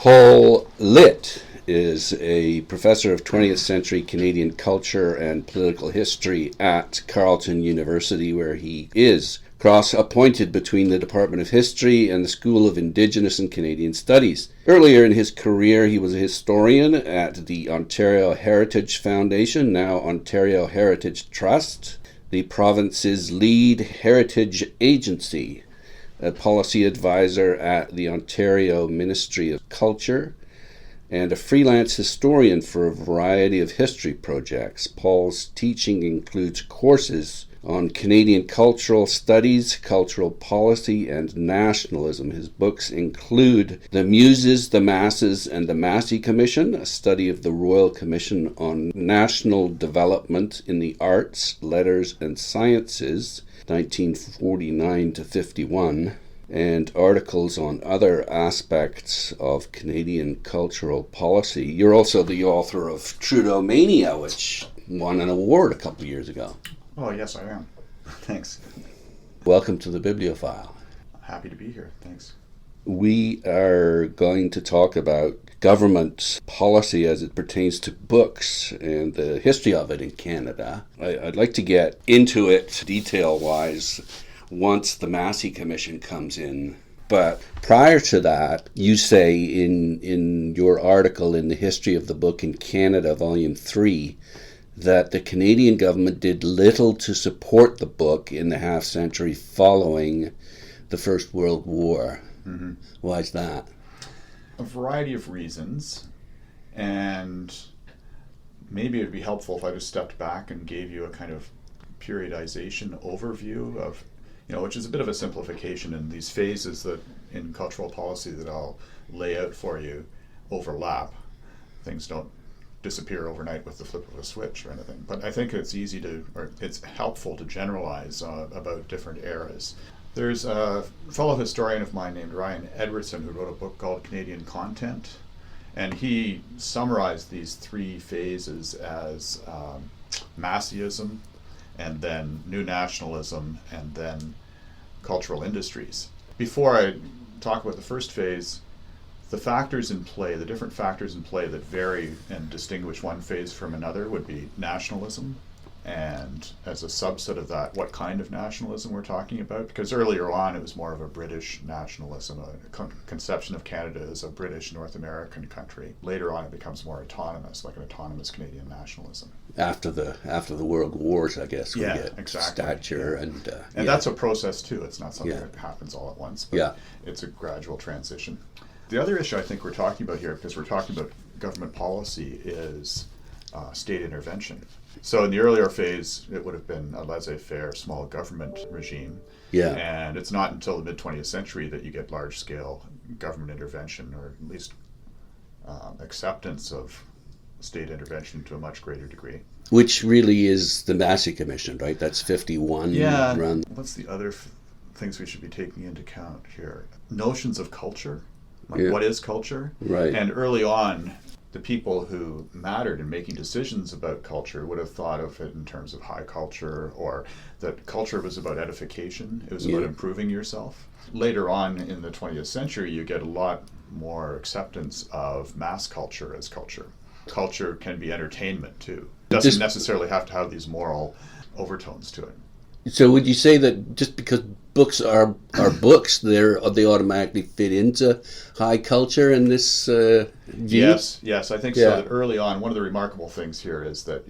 Paul Litt is a professor of 20th century Canadian culture and political history at Carleton University, where he is cross-appointed between the Department of History and the School of Indigenous and Canadian Studies. Earlier in his career, he was a historian at the Ontario Heritage Foundation, now Ontario Heritage Trust, the province's lead heritage agency, a policy advisor at the Ontario Ministry of Culture, and a freelance historian for a variety of history projects. Paul's teaching includes courses on Canadian cultural studies, cultural policy, and nationalism. His books include The Muses, the Masses, and the Massey Commission, a study of the Royal Commission on National Development in the Arts, Letters, and Sciences, 1949 to 51, and articles on other aspects of Canadian cultural policy. You're also the author of Trudeau Mania, which won an award a couple of years ago. Oh, yes, I am. Thanks. Welcome to the Bibliophile. Happy to be here. Thanks. We are going to talk about government policy as it pertains to books and the history of it in Canada. I'd like to get into it detail-wise once the Massey Commission comes in. But prior to that, you say in your article in the History of the Book in Canada, Volume 3, that the Canadian government did little to support the book in the half-century following the First World War. Mm-hmm. Why is that? A variety of reasons, and maybe it would be helpful if I just stepped back and gave you a kind of periodization overview of, which is a bit of a simplification, and these phases that in cultural policy that I'll lay out for you overlap. Things don't disappear overnight with the flip of a switch or anything, but I think it's it's helpful to generalize about different eras. There's a fellow historian of mine named Ryan Edwardson who wrote a book called Canadian Content, and he summarized these three phases as Masseyism, and then New Nationalism, and then cultural industries. Before I talk about the first phase, the different factors in play that vary and distinguish one phase from another would be nationalism, and as a subset of that, what kind of nationalism we're talking about, because earlier on it was more of a British nationalism, a conception of Canada as a British North American country. Later on it becomes more autonomous, like an autonomous Canadian nationalism. After the World Wars, I guess, we get exactly. stature and that's a process too. It's not something that happens all at once, but it's a gradual transition. The other issue I think we're talking about here, because we're talking about government policy, is state intervention. So in the earlier phase, it would have been a laissez-faire small government regime. Yeah. And it's not until the mid-20th century that you get large-scale government intervention, or at least acceptance of state intervention to a much greater degree. Which really is the Massey Commission, right? That's 51. Yeah. Run. What's the other things we should be taking into account here? Notions of culture. What is culture? Right. And early on, the people who mattered in making decisions about culture would have thought of it in terms of high culture, or that culture was about edification. It was about improving yourself. Later on in the 20th century, you get a lot more acceptance of mass culture as culture. Culture can be entertainment too. It doesn't necessarily have to have these moral overtones to it. So would you say that just because books are books, they automatically fit into high culture in this view? Yes, I think so. That early on, one of the remarkable things here is that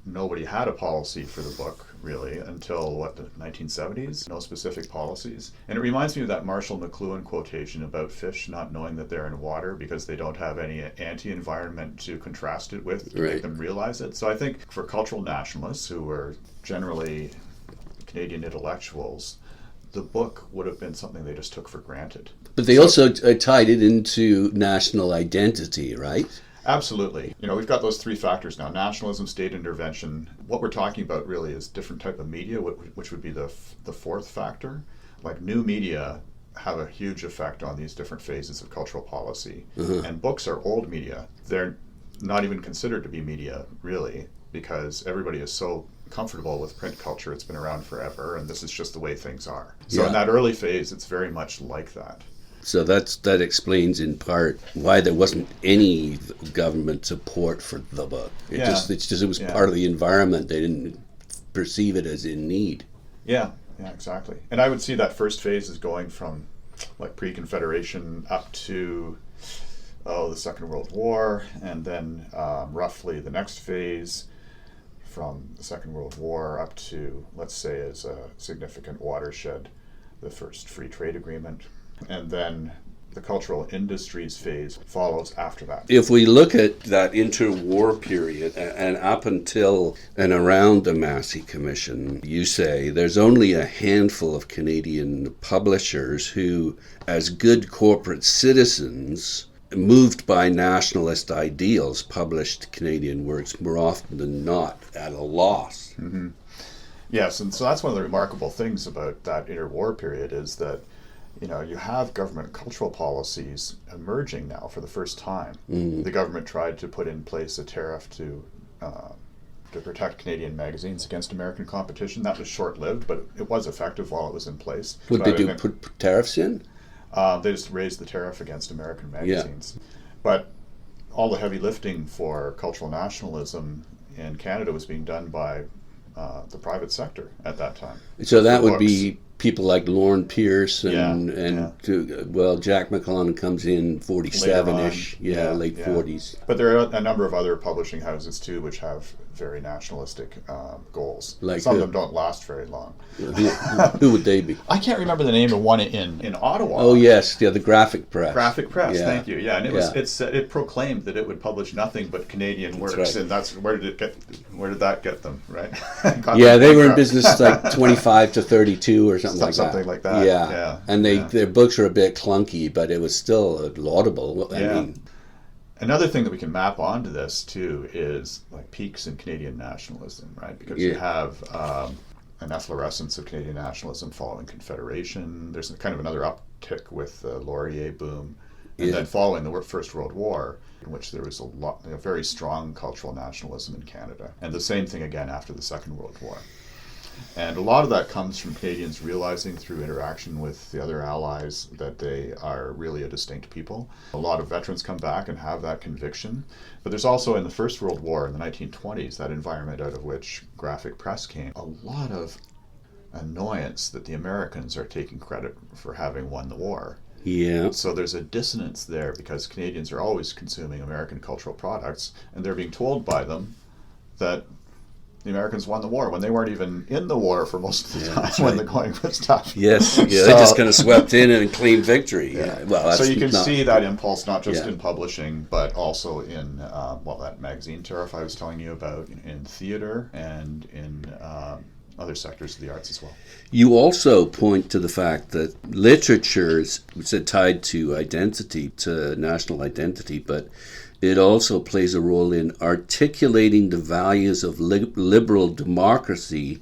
nobody had a policy for the book really until the 1970s. No specific policies, and it reminds me of that Marshall McLuhan quotation about fish not knowing that they're in water because they don't have any anti-environment to contrast it with to make them realize it. So I think for cultural nationalists who were generally Canadian intellectuals, the book would have been something they just took for granted. But they also tied it into national identity, right? Absolutely. We've got those three factors now: nationalism, state intervention. What we're talking about really is different type of media, which would be the fourth factor. Like new media have a huge effect on these different phases of cultural policy. Mm-hmm. And books are old media. They're not even considered to be media, really, because everybody is so comfortable with print culture. It's been around forever, and this is just the way things are. So in that early phase, it's very much like that. So that explains in part why there wasn't any government support for the book. It was part of the environment. They didn't perceive it as in need. Yeah, exactly. And I would see that first phase is going from like pre-Confederation up to the Second World War, and then roughly the next phase from the Second World War up to, let's say, as a significant watershed, the first free trade agreement. And then the cultural industries phase follows after that. If we look at that interwar period and up until and around the Massey Commission, you say there's only a handful of Canadian publishers who, as good corporate citizens, moved by nationalist ideals, published Canadian works more often than not at a loss. Mm-hmm. Yes, and so that's one of the remarkable things about that interwar period is that you have government cultural policies emerging now for the first time. Mm. The government tried to put in place a tariff to protect Canadian magazines against American competition. That was short-lived, but it was effective while it was in place. What did they do? Put tariffs in? They just raised the tariff against American magazines. Yeah. But all the heavy lifting for cultural nationalism in Canada was being done by the private sector at that time. So that would be people like Lorne Pierce and Jack McClellan comes in 47-ish, late 40s. But there are a number of other publishing houses too which have very nationalistic goals. Like some of them don't last very long. Who would they be? I can't remember the name of one in Ottawa. Oh yes, the Graphic Press. Graphic Press, thank you. Yeah, and it proclaimed that it would publish nothing but Canadian works, right. And that's where did that get them, right? They were in business like 25 to 32 or something like that. Yeah. And their books were a bit clunky, but it was still laudable. I mean, another thing that we can map onto this too is like peaks in Canadian nationalism, right? Because you have an efflorescence of Canadian nationalism following Confederation. There's kind of another uptick with the Laurier boom, and then following the First World War, in which there was a very strong cultural nationalism in Canada, and the same thing again after the Second World War. And a lot of that comes from Canadians realizing through interaction with the other allies that they are really a distinct people. A lot of veterans come back and have that conviction. But there's also in the First World War in the 1920s, that environment out of which Graphic Press came, a lot of annoyance that the Americans are taking credit for having won the war. Yeah. So there's a dissonance there because Canadians are always consuming American cultural products and they're being told by them that the Americans won the war when they weren't even in the war for most of the time when the going was tough. Yes, they just kind of swept in and claimed victory. Yeah. Well, so you can see that impulse not just in publishing, but also in that magazine tariff I was telling you about, in theater and in other sectors of the arts as well. You also point to the fact that literature is tied to identity, to national identity, but it also plays a role in articulating the values of liberal democracy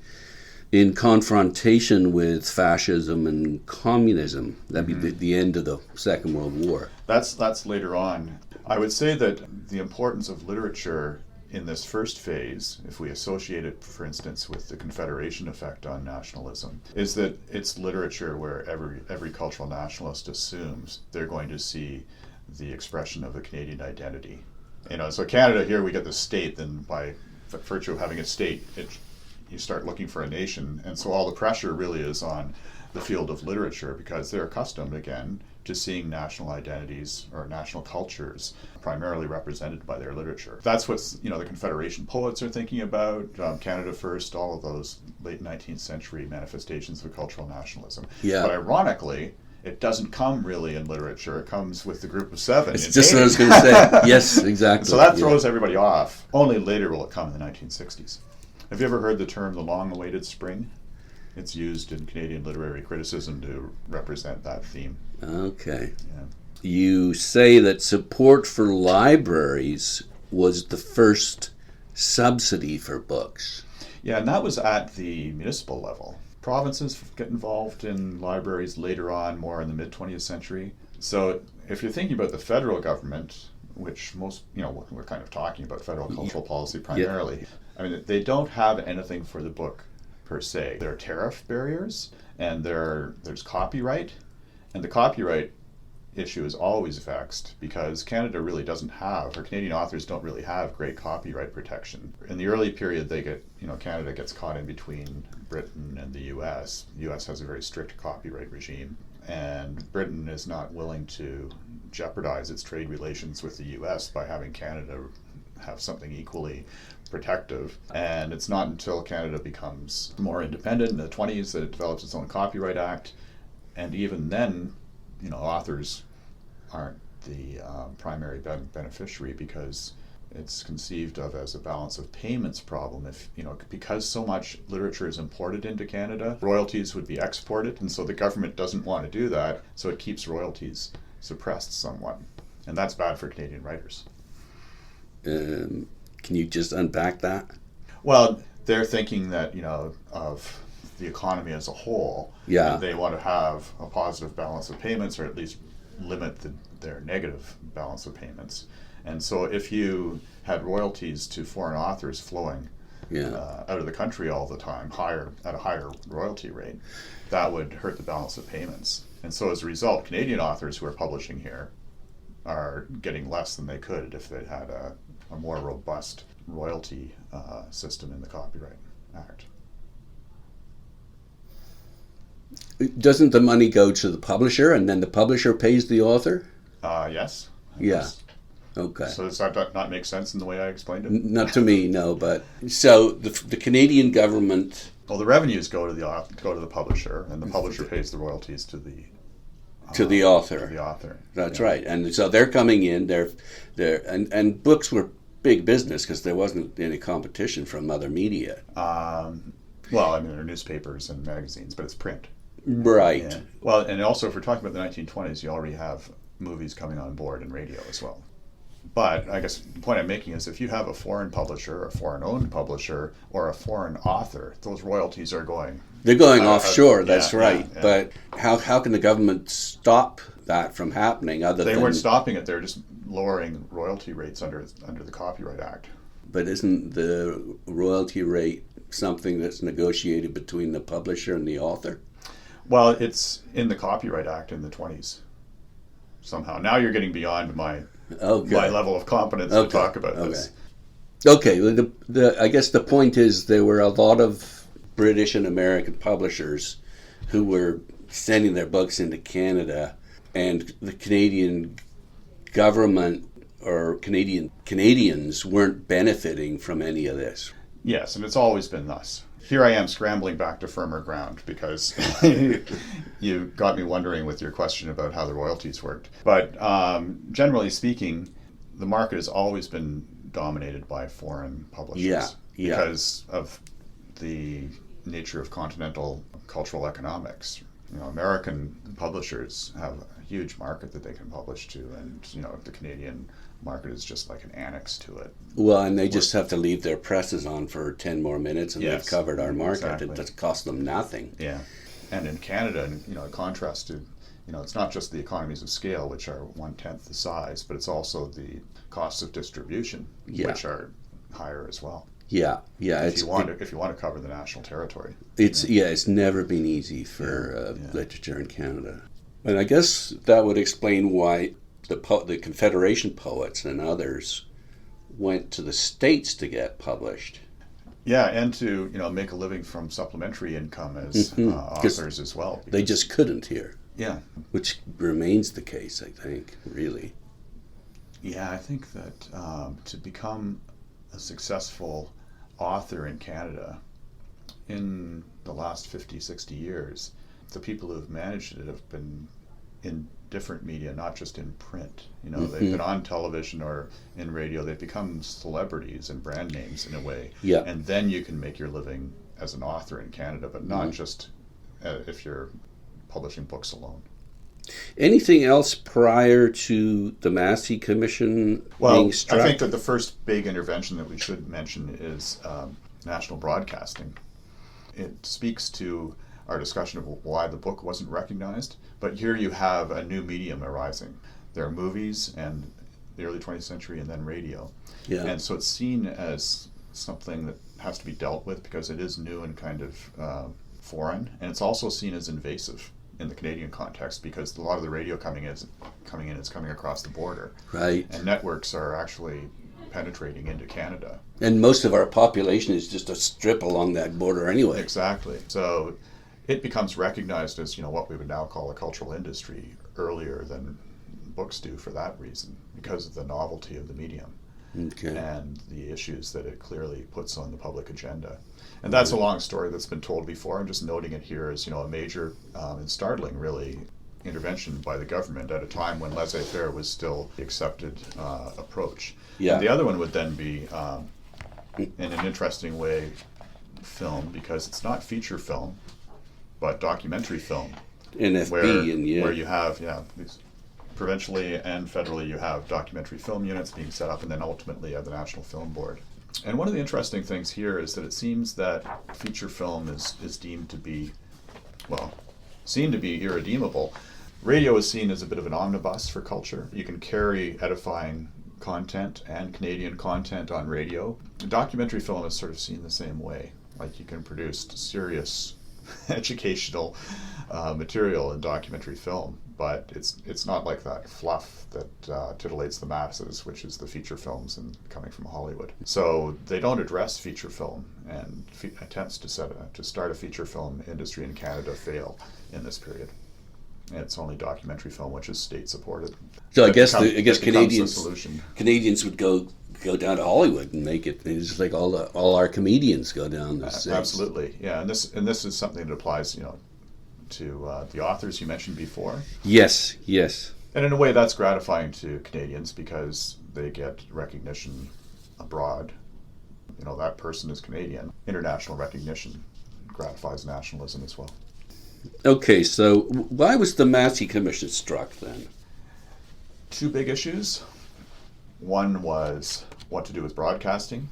in confrontation with fascism and communism. That'd be the end of the Second World War. That's later on. I would say that the importance of literature in this first phase, if we associate it, for instance, with the Confederation effect on nationalism, is that it's literature where every cultural nationalist assumes they're going to see the expression of the Canadian identity. So Canada, here we get the state, then by virtue of having a state, you start looking for a nation, and so all the pressure really is on the field of literature because they're accustomed, again, to seeing national identities or national cultures primarily represented by their literature. That's what the Confederation poets are thinking about, Canada First, all of those late 19th century manifestations of cultural nationalism. Yeah. But ironically, it doesn't come really in literature. It comes with the Group of Seven. It's just what I was going to say. Yes, exactly. So that throws everybody off. Only later will it come in the 1960s. Have you ever heard the term the long-awaited spring? It's used in Canadian literary criticism to represent that theme. Okay. Yeah. You say that support for libraries was the first subsidy for books. Yeah, and that was at the municipal level. Provinces get involved in libraries later on, more in the mid-20th century. So if you're thinking about the federal government, which most, we're kind of talking about federal cultural policy primarily, yeah. I mean, they don't have anything for the book per se. There are tariff barriers, and there's copyright, and the copyright issue is always vexed because Canada really doesn't have, or Canadian authors don't really have great copyright protection. In the early period, Canada gets caught in between Britain and the US. The US has a very strict copyright regime, and Britain is not willing to jeopardize its trade relations with the US by having Canada have something equally protective. And it's not until Canada becomes more independent in the 20s that it develops its own Copyright Act. And even then, authors aren't the primary beneficiary because it's conceived of as a balance of payments problem. Because so much literature is imported into Canada, royalties would be exported, and so the government doesn't want to do that, so it keeps royalties suppressed somewhat. And that's bad for Canadian writers. Can you just unpack that? Well, they're thinking that, of the economy as a whole. Yeah. And they want to have a positive balance of payments, or at least limit their negative balance of payments. And so if you had royalties to foreign authors flowing out of the country all the time, at a higher royalty rate, that would hurt the balance of payments. And so as a result, Canadian authors who are publishing here are getting less than they could if they had a more robust royalty system in the Copyright Act. Doesn't the money go to the publisher and then the publisher pays the author? Yes. Yes. Okay. So does that not make sense in the way I explained it? Not to me, no. But so the Canadian government. Well, the revenues go to the publisher, and the publisher pays the royalties to the author. To the author. That's right. And so they're coming in. And books were big business because there wasn't any competition from other media. Well, there are newspapers and magazines, but it's print. Right. Yeah. Well, and also if we're talking about the 1920s, you already have movies coming on board and radio as well. But I guess the point I'm making is if you have a foreign publisher, a foreign-owned publisher, or a foreign author, those royalties are going... They're going offshore, that's right. Yeah. But how can the government stop that from happening They weren't stopping it, they're just lowering royalty rates under the Copyright Act. But isn't the royalty rate something that's negotiated between the publisher and the author? Well, it's in the Copyright Act in the 20s somehow. Now you're getting beyond my level of competence to talk about this. Okay, I guess the point is there were a lot of British and American publishers who were sending their books into Canada, and the Canadian government or Canadians weren't benefiting from any of this. Yes, and it's always been thus. Here I am scrambling back to firmer ground because you got me wondering with your question about how the royalties worked. But generally speaking, the market has always been dominated by foreign publishers because of the nature of continental cultural economics. American publishers have a huge market that they can publish to, and the Canadian market is just like an annex to it. Well, and they just have to leave their presses on for 10 more minutes and they've covered our market. Exactly. It doesn't cost them nothing. Yeah. And in Canada, in contrast to, it's not just the economies of scale, which are 1/10 the size, but it's also the costs of distribution, which are higher as well. Yeah. If you want to cover the national territory. It's never been easy for literature in Canada. And I guess that would explain why the Confederation poets and others went to the States to get published. Yeah, and to make a living from supplementary income as authors as well. They just couldn't here. Yeah. Which remains the case, I think, really. Yeah, I think that to become a successful author in Canada in the last 50, 60 years, the people who have managed it have been in different media, not just in print. They've been on television or in radio. They've become celebrities and brand names in a way. Yeah. And then you can make your living as an author in Canada, but not just if you're publishing books alone. Anything else prior to the Massey Commission being struck? I think that the first big intervention that we should mention is national broadcasting. It speaks to our discussion of why the book wasn't recognized, but here you have a new medium arising. There are movies and the early 20th century and then radio. Yeah. And so it's seen as something that has to be dealt with because it is new and kind of foreign, and it's also seen as invasive in the Canadian context, because a lot of the radio coming in is coming across the border. Right. And networks are actually penetrating into Canada. And most of our population is just a strip along that border anyway. Exactly. So it becomes recognized as, what we would now call a cultural industry earlier than books do for that reason, because of the novelty of the medium. Okay. And the issues that it clearly puts on the public agenda. And that's a long story that's been told before. I'm just noting it here as, a major and startling, really, intervention by the government at a time when laissez-faire was still the accepted approach. Yeah. And the other one would then be, in an interesting way, film, because it's not feature film, but documentary film. NFB, where you have, these, provincially and federally, you have documentary film units being set up, and then ultimately you have the National Film Board. And one of the interesting things here is that it seems that feature film is deemed to be, seen to be irredeemable. Radio is seen as a bit of an omnibus for culture. You can carry edifying content and Canadian content on radio. Documentary film is sort of seen the same way. Like, you can produce serious educational material in documentary film, but it's not like that fluff that titillates the masses, which is the feature films and coming from Hollywood. So they don't address feature film, and attempts to start a feature film industry in Canada fail in this period. And it's only documentary film, which is state supported. So I guess Canadians would go down to Hollywood and make it. It's like all our comedians go down. Absolutely, yeah. And this is something that applies, to the authors you mentioned before. Yes. And in a way, that's gratifying to Canadians because they get recognition abroad. That person is Canadian. International recognition gratifies nationalism as well. Okay, so why was the Massey Commission struck then? Two big issues. One was what to do with broadcasting,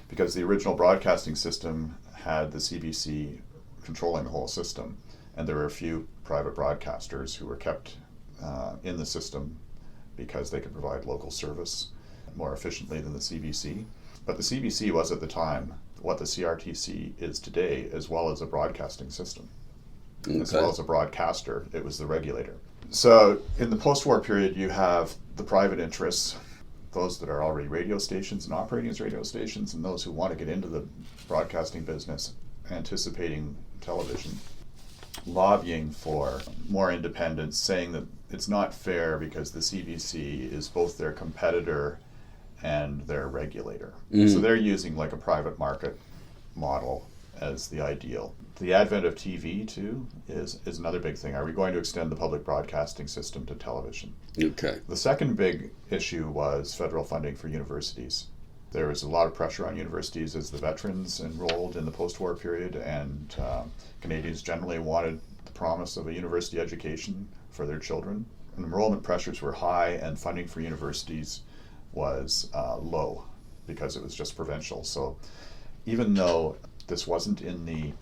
because the original broadcasting system had the CBC controlling the whole system, and there were a few private broadcasters who were kept in the system because they could provide local service more efficiently than the CBC. But the CBC was at the time what the CRTC is today, as well as a broadcasting system. Okay. As well as a broadcaster, it was the regulator. So in the post-war period, you have the private interests, those that are already radio stations and operating as radio stations, and those who want to get into the broadcasting business, anticipating television, lobbying for more independence, saying that it's not fair because the CBC is both their competitor and their regulator. Mm. So they're using like a private market model as the ideal. The advent of TV, too, is another big thing. Are we going to extend the public broadcasting system to television? Okay. The second big issue was federal funding for universities. There was a lot of pressure on universities as the veterans enrolled in the post-war period, and Canadians generally wanted the promise of a university education for their children. And enrollment pressures were high, and funding for universities was low because it was just provincial. So even though this wasn't in the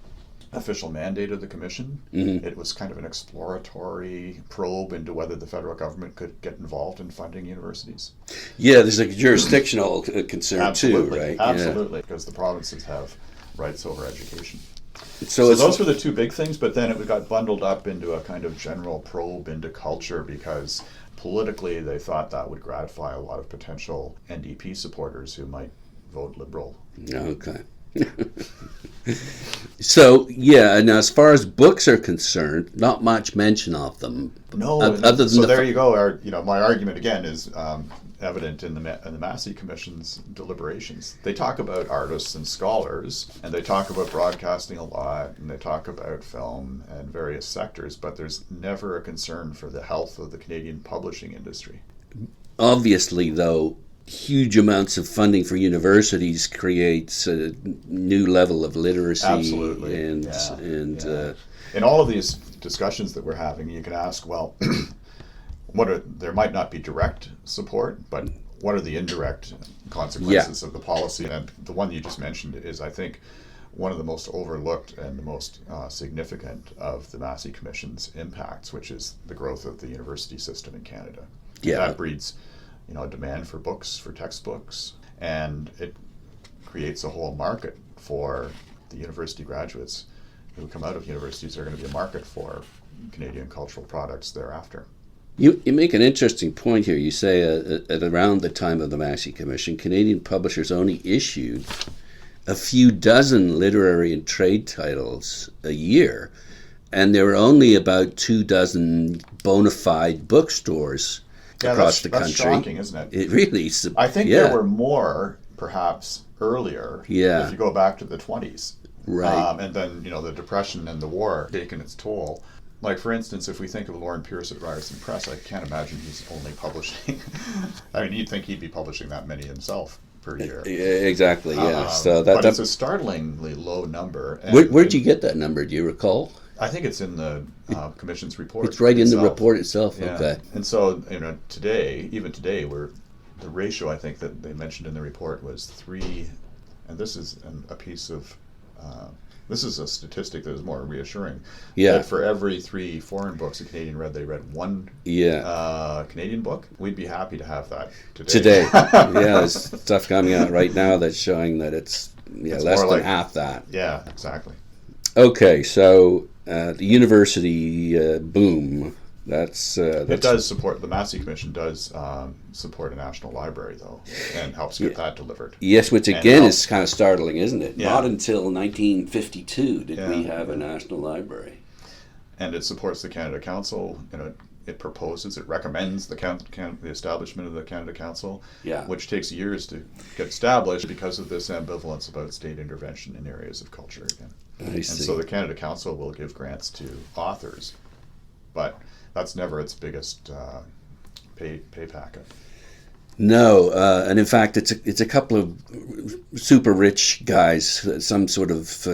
official mandate of the commission, mm-hmm. It was kind of an exploratory probe into whether the federal government could get involved in funding universities. Yeah, there's a jurisdictional concern Absolutely. too, right? Absolutely, yeah. Because the provinces have rights over education. So those were the two big things, but then it got bundled up into a kind of general probe into culture because politically they thought that would gratify a lot of potential NDP supporters who might vote Liberal. Okay. So, yeah, and as far as books are concerned, not much mention of them. No, other than there you go. My argument again is evident in the Massey Commission's deliberations. They talk about artists and scholars, and they talk about broadcasting a lot, and they talk about film and various sectors, but there's never a concern for the health of the Canadian publishing industry. Obviously, though, huge amounts of funding for universities creates a new level of literacy. Absolutely. And in all of these discussions that we're having, you can ask, well, there might not be direct support, but what are the indirect consequences of the policy? And the one you just mentioned is, I think, one of the most overlooked and the most significant of the Massey Commission's impacts, which is the growth of the university system in Canada. Yeah. That breeds a demand for books, for textbooks, and it creates a whole market for the university graduates who come out of universities. Are going to be a market for Canadian cultural products thereafter. You make an interesting point here. You say at around the time of the Massey Commission, Canadian publishers only issued a few dozen literary and trade titles a year, and there were only about 24 bona fide bookstores across the country. That's shocking, isn't it? It really. I think there were more, perhaps, earlier. Yeah. If you go back to the 20s. Right. And then, the Depression and the war taken its toll. Like, for instance, if we think of Lauren Pierce at Ryerson Press, I can't imagine he's only publishing. I mean, you'd think he'd be publishing that many himself per year. Exactly, yeah. But it's a startlingly low number. Where'd you get that number? Do you recall? I think it's in the Commission's report. It's right in the report itself. Yeah. Okay. And so, today, the ratio I think that they mentioned in the report was 3, and this is a piece of. This is a statistic that is more reassuring. Yeah. That for every 3 foreign books a Canadian read, they read 1 Canadian book. We'd be happy to have that today. Yeah, there's stuff coming out right now that's showing that it's less than half that. Yeah, exactly. Okay, so the university boom. That's it does support, the Massey Commission does support a national library, though, and helps get that delivered. Yes, which again is kind of startling, isn't it? Yeah. Not until 1952 did we have a national library. And it supports the Canada Council. It proposes, it recommends the establishment of the Canada Council, which takes years to get established because of this ambivalence about state intervention in areas of culture again. I see. And so the Canada Council will give grants to authors, but that's never its biggest pay packet. No, and in fact, it's a couple of super rich guys, some sort of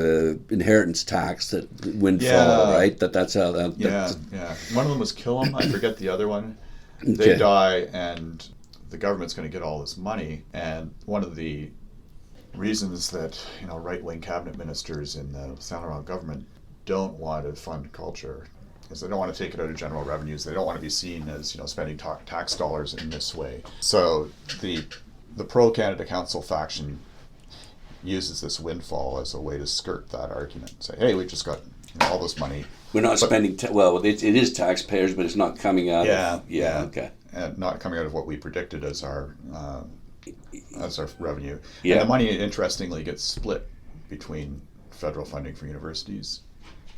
inheritance tax that windfall, right? That's how that. Yeah. One of them was Killam. I forget the other one. They die, and the government's going to get all this money. And one of the reasons that right-wing cabinet ministers in the Saint Laurent government don't want to fund culture is they don't want to take it out of general revenues. They don't want to be seen as spending tax dollars in this way. So the pro-Canada Council faction uses this windfall as a way to skirt that argument. Say, hey, we just got all this money. We're not spending. It is taxpayers, but it's not coming out. Okay. And not coming out of what we predicted as our revenue. Yeah. And the money, interestingly, gets split between federal funding for universities.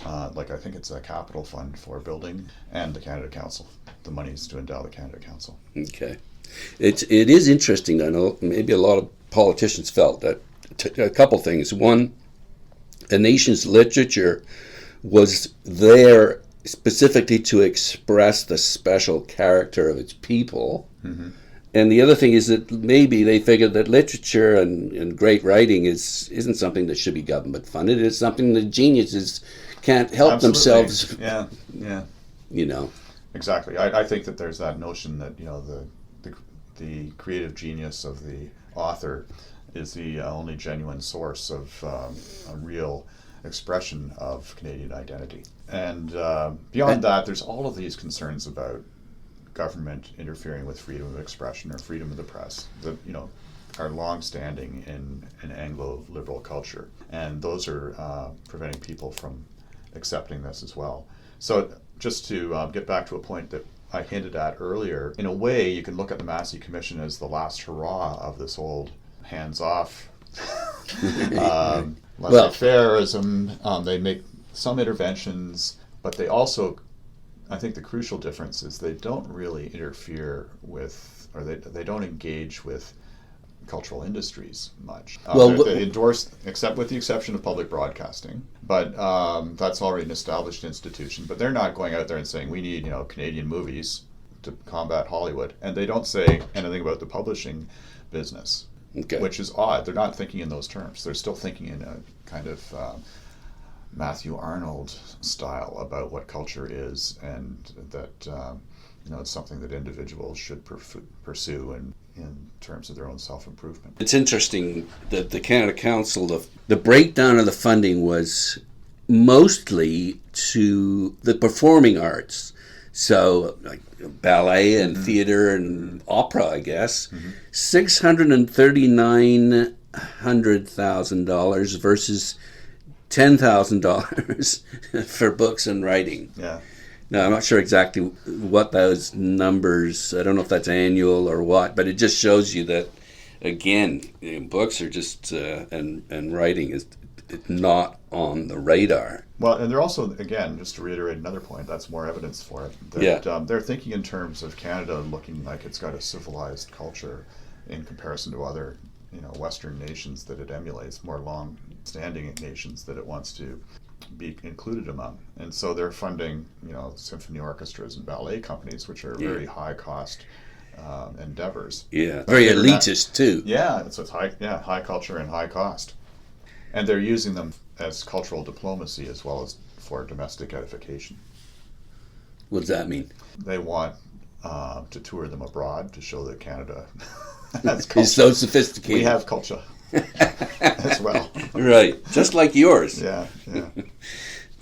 I think it's a capital fund for building, and the Canada Council. The money is to endow the Canada Council. Okay. It is interesting. I know maybe a lot of politicians felt that a couple things. One, a nation's literature was there specifically to express the special character of its people. Mm-hmm. And the other thing is that maybe they figured that literature and great writing isn't something that should be government funded. It's something that geniuses can't help themselves. Yeah. Exactly. I think that there's that notion that the creative genius of the author is the only genuine source of a real expression of Canadian identity. And beyond that, there's all of these concerns about government interfering with freedom of expression or freedom of the press that are long-standing in Anglo-liberal culture, and those are preventing people from accepting this as well. So just to get back to a point that I hinted at earlier, in a way you can look at the Massey Commission as the last hurrah of this old hands-off laissez-faireism. They make some interventions, but they also, I think the crucial difference is they don't really interfere with, or they don't engage with cultural industries much. They endorse, except with the exception of public broadcasting, but that's already an established institution. But they're not going out there and saying we need Canadian movies to combat Hollywood, and they don't say anything about the publishing business, which is odd. They're not thinking in those terms. They're still thinking in a kind of Matthew Arnold style about what culture is, and that it's something that individuals should pursue in terms of their own self-improvement. It's interesting that the Canada Council, the breakdown of the funding was mostly to the performing arts. So like ballet and theater and opera, I guess. $639,000 versus $10,000 for books and writing. Yeah. Now, I'm not sure exactly what those numbers, I don't know if that's annual or what, but it just shows you that, again, books are just, and writing is not on the radar. Well, and they're also, again, just to reiterate another point, that's more evidence for it, that they're thinking in terms of Canada looking like it's got a civilized culture in comparison to other, Western nations that it emulates, more long-standing nations that it wants to be included among. And so they're funding, symphony orchestras and ballet companies, which are very high-cost endeavors. Yeah, very elitist too. Yeah, so it's high culture and high cost. And they're using them as cultural diplomacy as well as for domestic edification. What does that mean? They want to tour them abroad to show that Canada has culture. It's so sophisticated. We have culture as well. Right, just like yours. Yeah.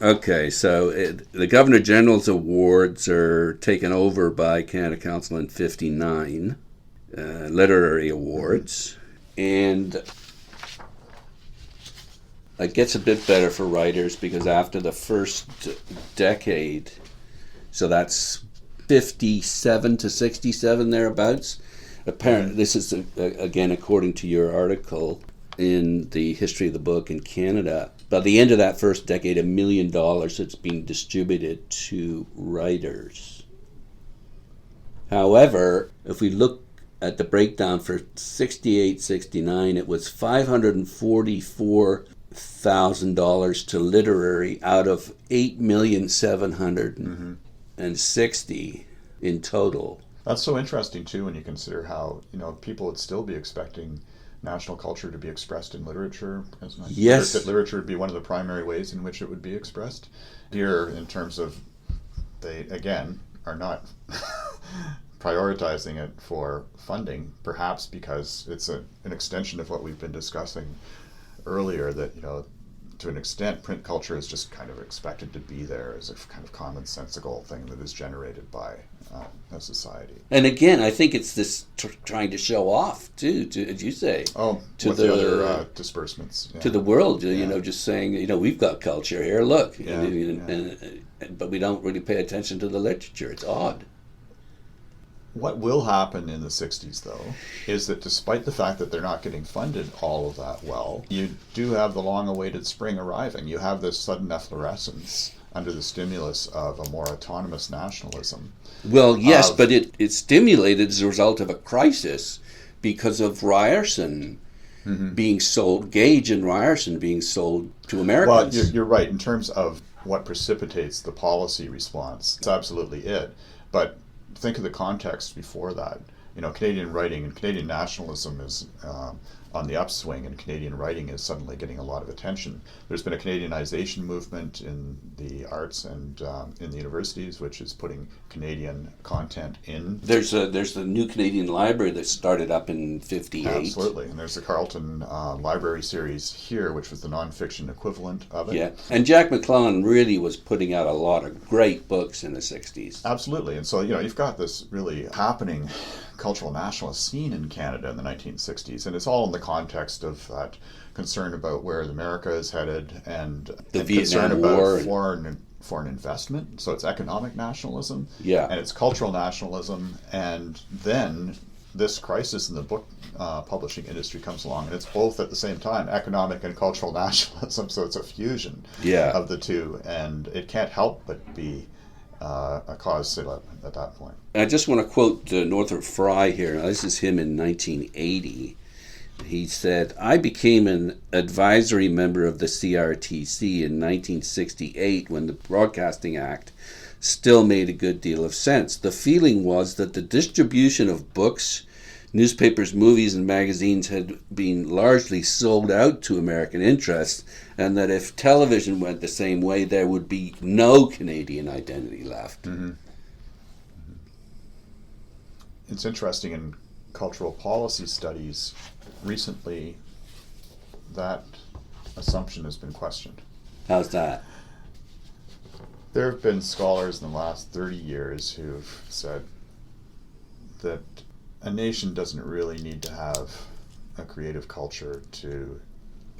Okay, so the Governor General's awards are taken over by Canada Council in 1959, literary awards, and it gets a bit better for writers because after the first decade, so that's 57 to 67 thereabouts, apparently, this is again according to your article in the History of the Book in Canada, by the end of that first decade, $1 million that's being distributed to writers. However, if we look at the breakdown for 68-69, it was $544,000 to literary out of $8,760,000 in total. That's so interesting too when you consider how people would still be expecting national culture to be expressed in literature as much. Yes. That literature would be one of the primary ways in which it would be expressed. Here, in terms of, they again are not prioritizing it for funding, perhaps because it's an extension of what we've been discussing earlier, that to an extent print culture is just kind of expected to be there as a kind of commonsensical thing that is generated by a society. And again, I think it's this trying to show off too, as you say. Oh, to with the other disbursements. Yeah. To the world, just saying, we've got culture here, look. Yeah, but we don't really pay attention to the literature. It's odd. What will happen in the 60s, though, is that despite the fact that they're not getting funded all of that well, you do have the long-awaited spring arriving. You have this sudden efflorescence under the stimulus of a more autonomous nationalism. Well, yes, but it's stimulated as a result of a crisis because of Ryerson being sold, Gage and Ryerson being sold to Americans. Well, you're right. In terms of what precipitates the policy response, it's absolutely it. But think of the context before that. Canadian writing and Canadian nationalism is on the upswing, and Canadian writing is suddenly getting a lot of attention. There's been a Canadianization movement in the arts and in the universities, which is putting Canadian content in. There's the new Canadian Library that started up in 1958. Absolutely, and there's the Carleton Library series here, which was the nonfiction equivalent of it. Yeah, and Jack McClellan really was putting out a lot of great books in the 60s. Absolutely, and so you've got this really happening cultural nationalist scene in Canada in the 1960s, and it's all in the context of that concern about where America is headed and the concern Vietnam about War foreign investment. So it's economic nationalism, yeah, and it's cultural nationalism, and then this crisis in the book publishing industry comes along, and it's both at the same time, economic and cultural nationalism. So it's a fusion of the two, and it can't help but be a cause célèbre at that point. I just want to quote Northrop Frye here. Now, this is him in 1980. He said, "I became an advisory member of the CRTC in 1968 when the Broadcasting Act still made a good deal of sense. The feeling was that the distribution of books, newspapers, movies, and magazines had been largely sold out to American interests, and that if television went the same way, there would be no Canadian identity left." Mm-hmm. It's interesting in cultural policy studies, recently that assumption has been questioned. How's that? There have been scholars in the last 30 years who've said that a nation doesn't really need to have a creative culture to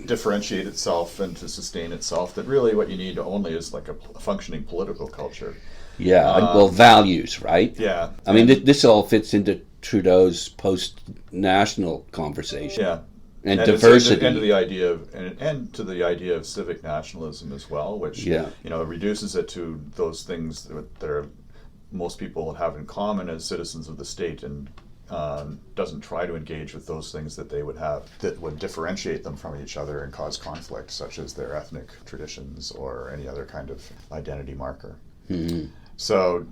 differentiate itself and to sustain itself, that really what you need only is like a functioning political culture. Yeah, well, values, right? Yeah. I mean, this all fits into Trudeau's post-national conversation. Yeah. And diversity. And to the idea of and to the idea of civic nationalism as well, which reduces it to those things that are, most people have in common as citizens of the state, and doesn't try to engage with those things that they would have that would differentiate them from each other and cause conflict, such as their ethnic traditions or any other kind of identity marker. Mm-hmm. So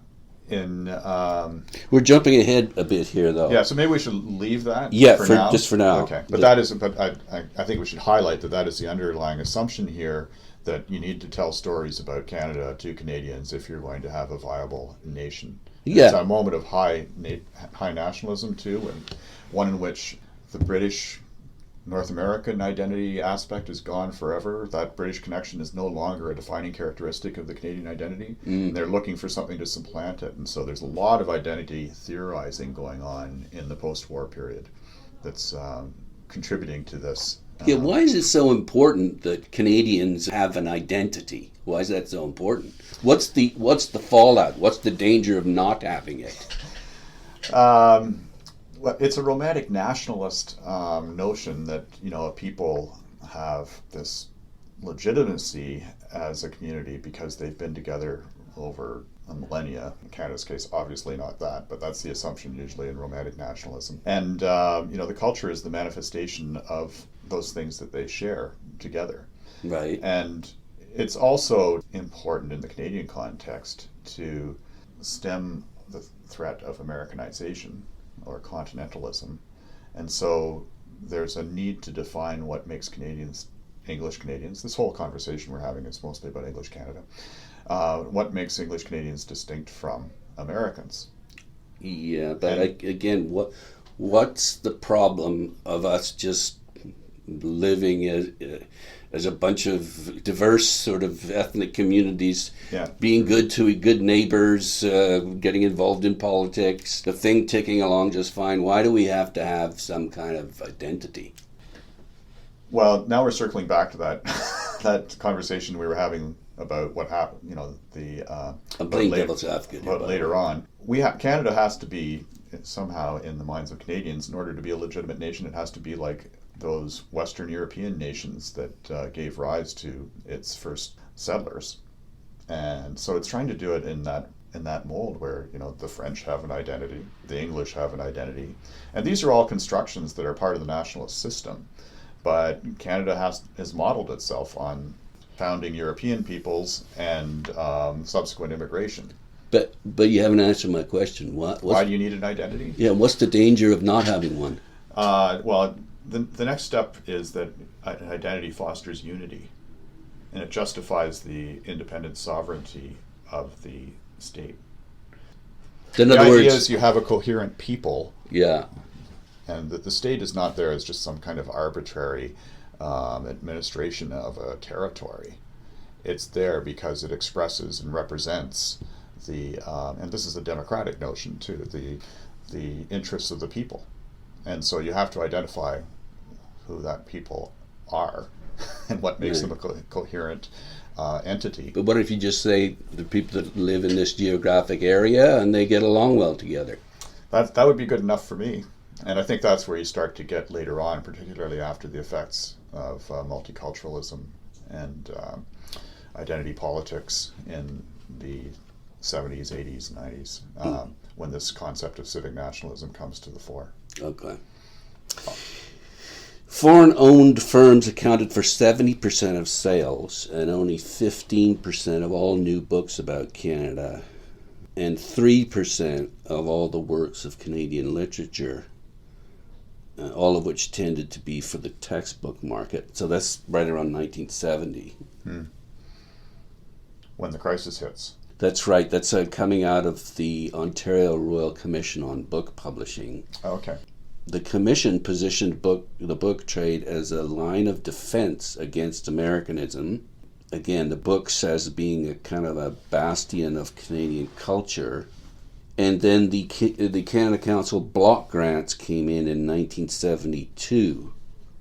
we're jumping ahead a bit here, though. Yeah, so maybe we should leave that. For now. Just for now. Okay, but I think we should highlight that is the underlying assumption here, that you need to tell stories about Canada to Canadians if you're going to have a viable nation. Yeah. It's a moment of high nationalism too, and one in which the British North American identity aspect is gone forever. That British connection is no longer a defining characteristic of the Canadian identity. And they're looking for something to supplant it. And so there's a lot of identity theorizing going on in the post-war period that's contributing to this. Why is it so important that Canadians have an identity? Why is that so important? What's the fallout? What's the danger of not having it? Well, it's a romantic nationalist notion that people have this legitimacy as a community because they've been together over a millennia. In Canada's case, obviously not that, but that's the assumption usually in romantic nationalism. And the culture is the manifestation of those things that they share together. Right. And it's also important in the Canadian context to stem the threat of Americanization or continentalism. And so there's a need to define what makes Canadians English Canadians. This whole conversation we're having is mostly about English Canada. What makes English Canadians distinct from Americans? Yeah, but again, what's the problem of us just living as a bunch of diverse sort of ethnic communities, being good neighbors, getting involved in politics, the thing ticking along just fine? Why do we have to have some kind of identity? Well, now we're circling back to that conversation we were having about what happened. I'm playing devil's advocate. But later on, Canada has to be somehow in the minds of Canadians, in order to be a legitimate nation. It has to be like those Western European nations that gave rise to its first settlers, and so it's trying to do it in that mold where the French have an identity, the English have an identity, and these are all constructions that are part of the nationalist system. But Canada has modeled itself on founding European peoples and subsequent immigration. But you haven't answered my question. Why do you need an identity? Yeah, what's the danger of not having one? Well, the next step is that an identity fosters unity, and it justifies the independent sovereignty of the state. In the other idea words, is you have a coherent people. Yeah. And that the state is not there as just some kind of arbitrary administration of a territory. It's there because it expresses and represents and this is a democratic notion too, the interests of the people. And so you have to identify who that people are and what makes them a coherent entity. But what if you just say the people that live in this geographic area and they get along well together? That would be good enough for me. And I think that's where you start to get later on, particularly after the effects of multiculturalism and identity politics in the 70s, 80s, 90s, when this concept of civic nationalism comes to the fore. Okay. Foreign-owned firms accounted for 70% of sales and only 15% of all new books about Canada, and 3% of all the works of Canadian literature, all of which tended to be for the textbook market. So that's right around 1970. When the crisis hits. That's right. That's coming out of the Ontario Royal Commission on Book Publishing. Okay. The commission positioned the book trade as a line of defense against Americanism. Again, the books as being a kind of a bastion of Canadian culture. And then the Canada Council block grants came in 1972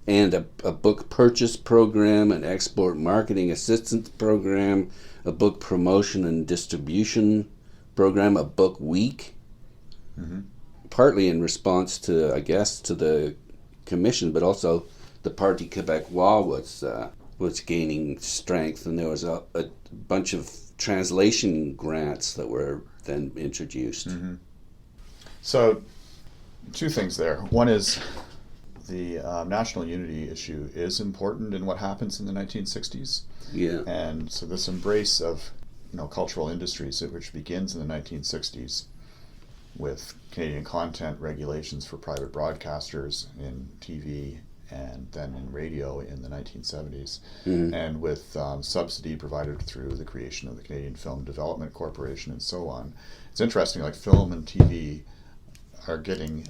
and a book purchase program, an export marketing assistance program, a book promotion and distribution program, a book week, partly in response to, I guess, to the commission, but also the Parti Québécois was gaining strength, and there was a bunch of translation grants that were then introduced. So, two things there. One is the national unity issue is important in what happens in the 1960s. Yeah. And so this embrace of cultural industries, which begins in the 1960s with Canadian content regulations for private broadcasters in TV and then in radio in the 1970s, and with subsidy provided through the creation of the Canadian Film Development Corporation and so on. It's interesting, like film and TV are getting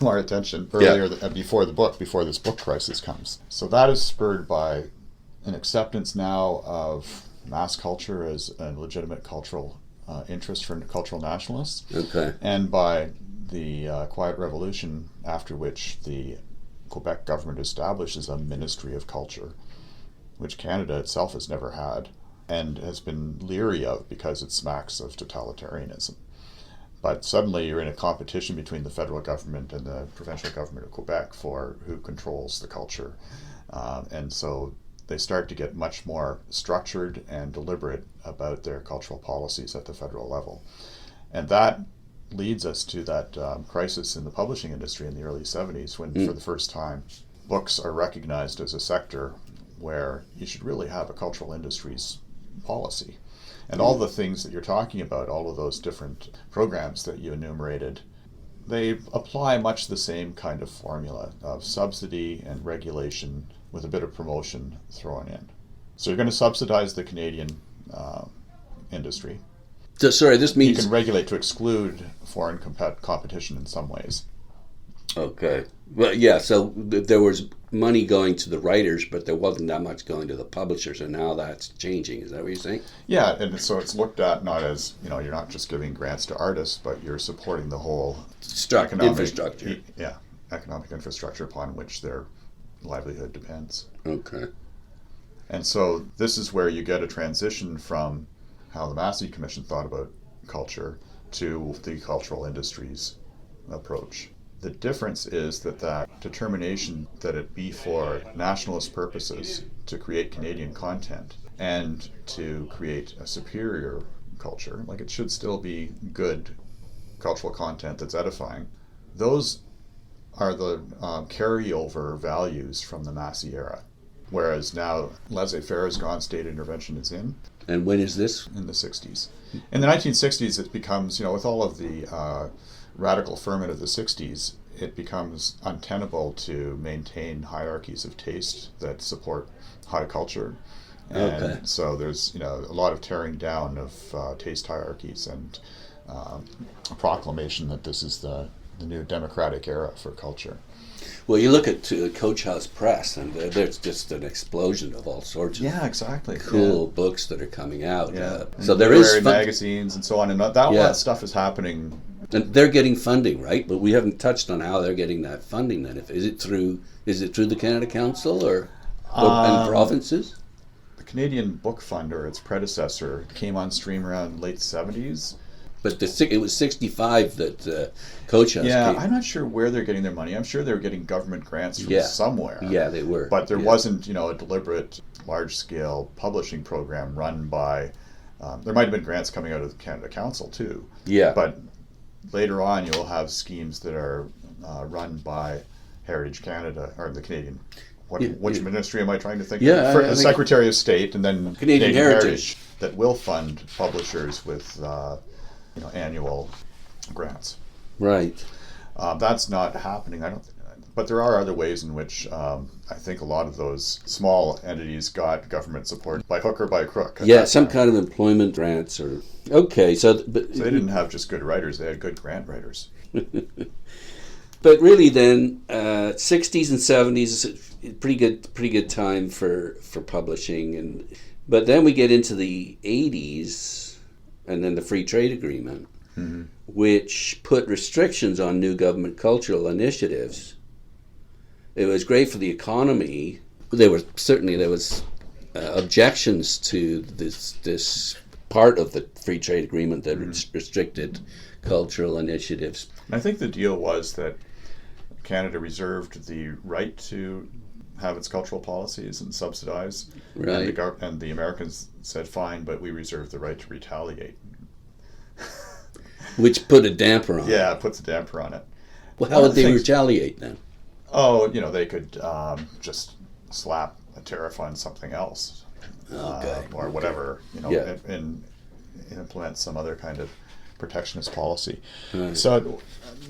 more attention earlier before this book crisis comes. So that is spurred by an acceptance now of mass culture as a legitimate cultural interest for cultural nationalists, and by the Quiet Revolution, after which the Quebec government establishes a Ministry of Culture, which Canada itself has never had and has been leery of because it smacks of totalitarianism. But suddenly you're in a competition between the federal government and the provincial government of Quebec for who controls the culture. And so they start to get much more structured and deliberate about their cultural policies at the federal level. And that leads us to that crisis in the publishing industry in the early 70s when, for the first time, books are recognized as a sector where you should really have a cultural industries policy. And all the things that you're talking about, all of those different programs that you enumerated, they apply much the same kind of formula of subsidy and regulation with a bit of promotion thrown in. So you're going to subsidize the Canadian industry. So, sorry, this means... You can regulate to exclude foreign competition in some ways. Okay. Well, yeah, so there was money going to the writers, but there wasn't that much going to the publishers, and now that's changing. Is that what you're saying? Yeah, and so it's looked at not as, you're not just giving grants to artists, but you're supporting the whole infrastructure. Economic infrastructure upon which their livelihood depends. Okay. And so this is where you get a transition from how the Massey Commission thought about culture to the cultural industries approach. The difference is that determination that it be for nationalist purposes to create Canadian content and to create a superior culture, like it should still be good cultural content that's edifying, those are the carryover values from the Massey era. Whereas now laissez-faire is gone, state intervention is in. And when is this? In the 60s. In the 1960s, it becomes, with all of the radical ferment of the 60s, it becomes untenable to maintain hierarchies of taste that support high culture. And so there's, a lot of tearing down of taste hierarchies and a proclamation that this is the new democratic era for culture. Well, you look at Coach House Press, and there's just an explosion of all sorts of cool books that are coming out. So there is magazines and so on, and all that stuff is happening. And they're getting funding, right? But we haven't touched on how they're getting that funding. Then, is it through the Canada Council or and provinces? The Canadian Book Fund, or its predecessor, came on stream around late 70s. But it was 65 that Coach House came. I'm not sure where they're getting their money. I'm sure they were getting government grants from somewhere. Yeah, they were. But there wasn't, a deliberate, large-scale publishing program run by... there might have been grants coming out of the Canada Council, too. Yeah. But later on, you'll have schemes that are run by Heritage Canada, or the Canadian... Which ministry am I trying to think of? The Secretary of State, and then Canadian Heritage. That will fund publishers with... annual grants. Right. That's not happening. But there are other ways in which I think a lot of those small entities got government support by hook or by crook. Yeah, some kind of employment grants or so they didn't have just good writers; they had good grant writers. But really, then 60s and 70s is a pretty good time for publishing, but then we get into the 80s. And then the Free Trade Agreement, which put restrictions on new government cultural initiatives, It was great for the economy. There was objections to this part of the free trade agreement that restricted cultural initiatives. And I think the deal was that Canada reserved the right to have its cultural policies and subsidize, right? And the Americans said, "Fine, but we reserve the right to retaliate," which put a damper on it. Yeah, it puts a damper on it. Well, how would they retaliate then? Oh, they could just slap a tariff on something else, or whatever, and implement some other kind of protectionist policy. Right. So,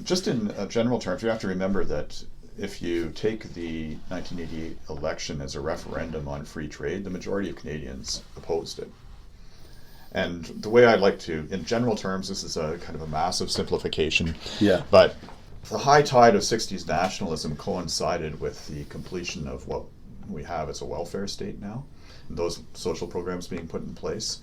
just in general terms, you have to remember that if you take the 1988 election as a referendum on free trade, the majority of Canadians opposed it. And the way I'd like to, in general terms, this is a kind of a massive simplification, but the high tide of 60s nationalism coincided with the completion of what we have as a welfare state now, and those social programs being put in place.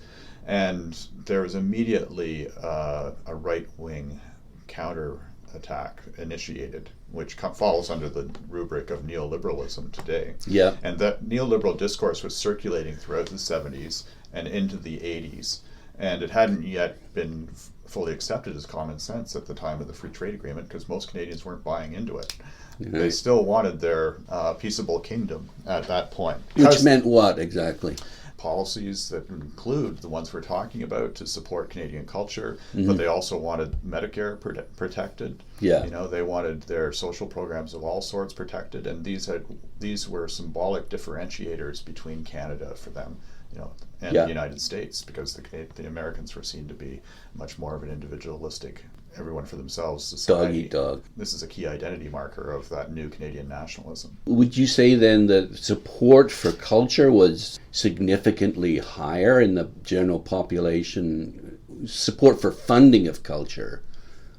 And there was immediately a right-wing counter-attack initiated, which follows under the rubric of neoliberalism today. Yeah. And that neoliberal discourse was circulating throughout the 70s and into the 80s. And it hadn't yet been fully accepted as common sense at the time of the free trade agreement, because most Canadians weren't buying into it. Right. They still wanted their peaceable kingdom at that point. Which meant what exactly? Policies that include the ones we're talking about to support Canadian culture, but they also wanted Medicare protected. Yeah. They wanted their social programs of all sorts protected, and these were symbolic differentiators between Canada for them, and the United States, because the Americans were seen to be much more of an individualistic, everyone for themselves society. Dog eat dog. This is a key identity marker of that new Canadian nationalism. Would you say then that support for culture was significantly higher in the general population? Support for funding of culture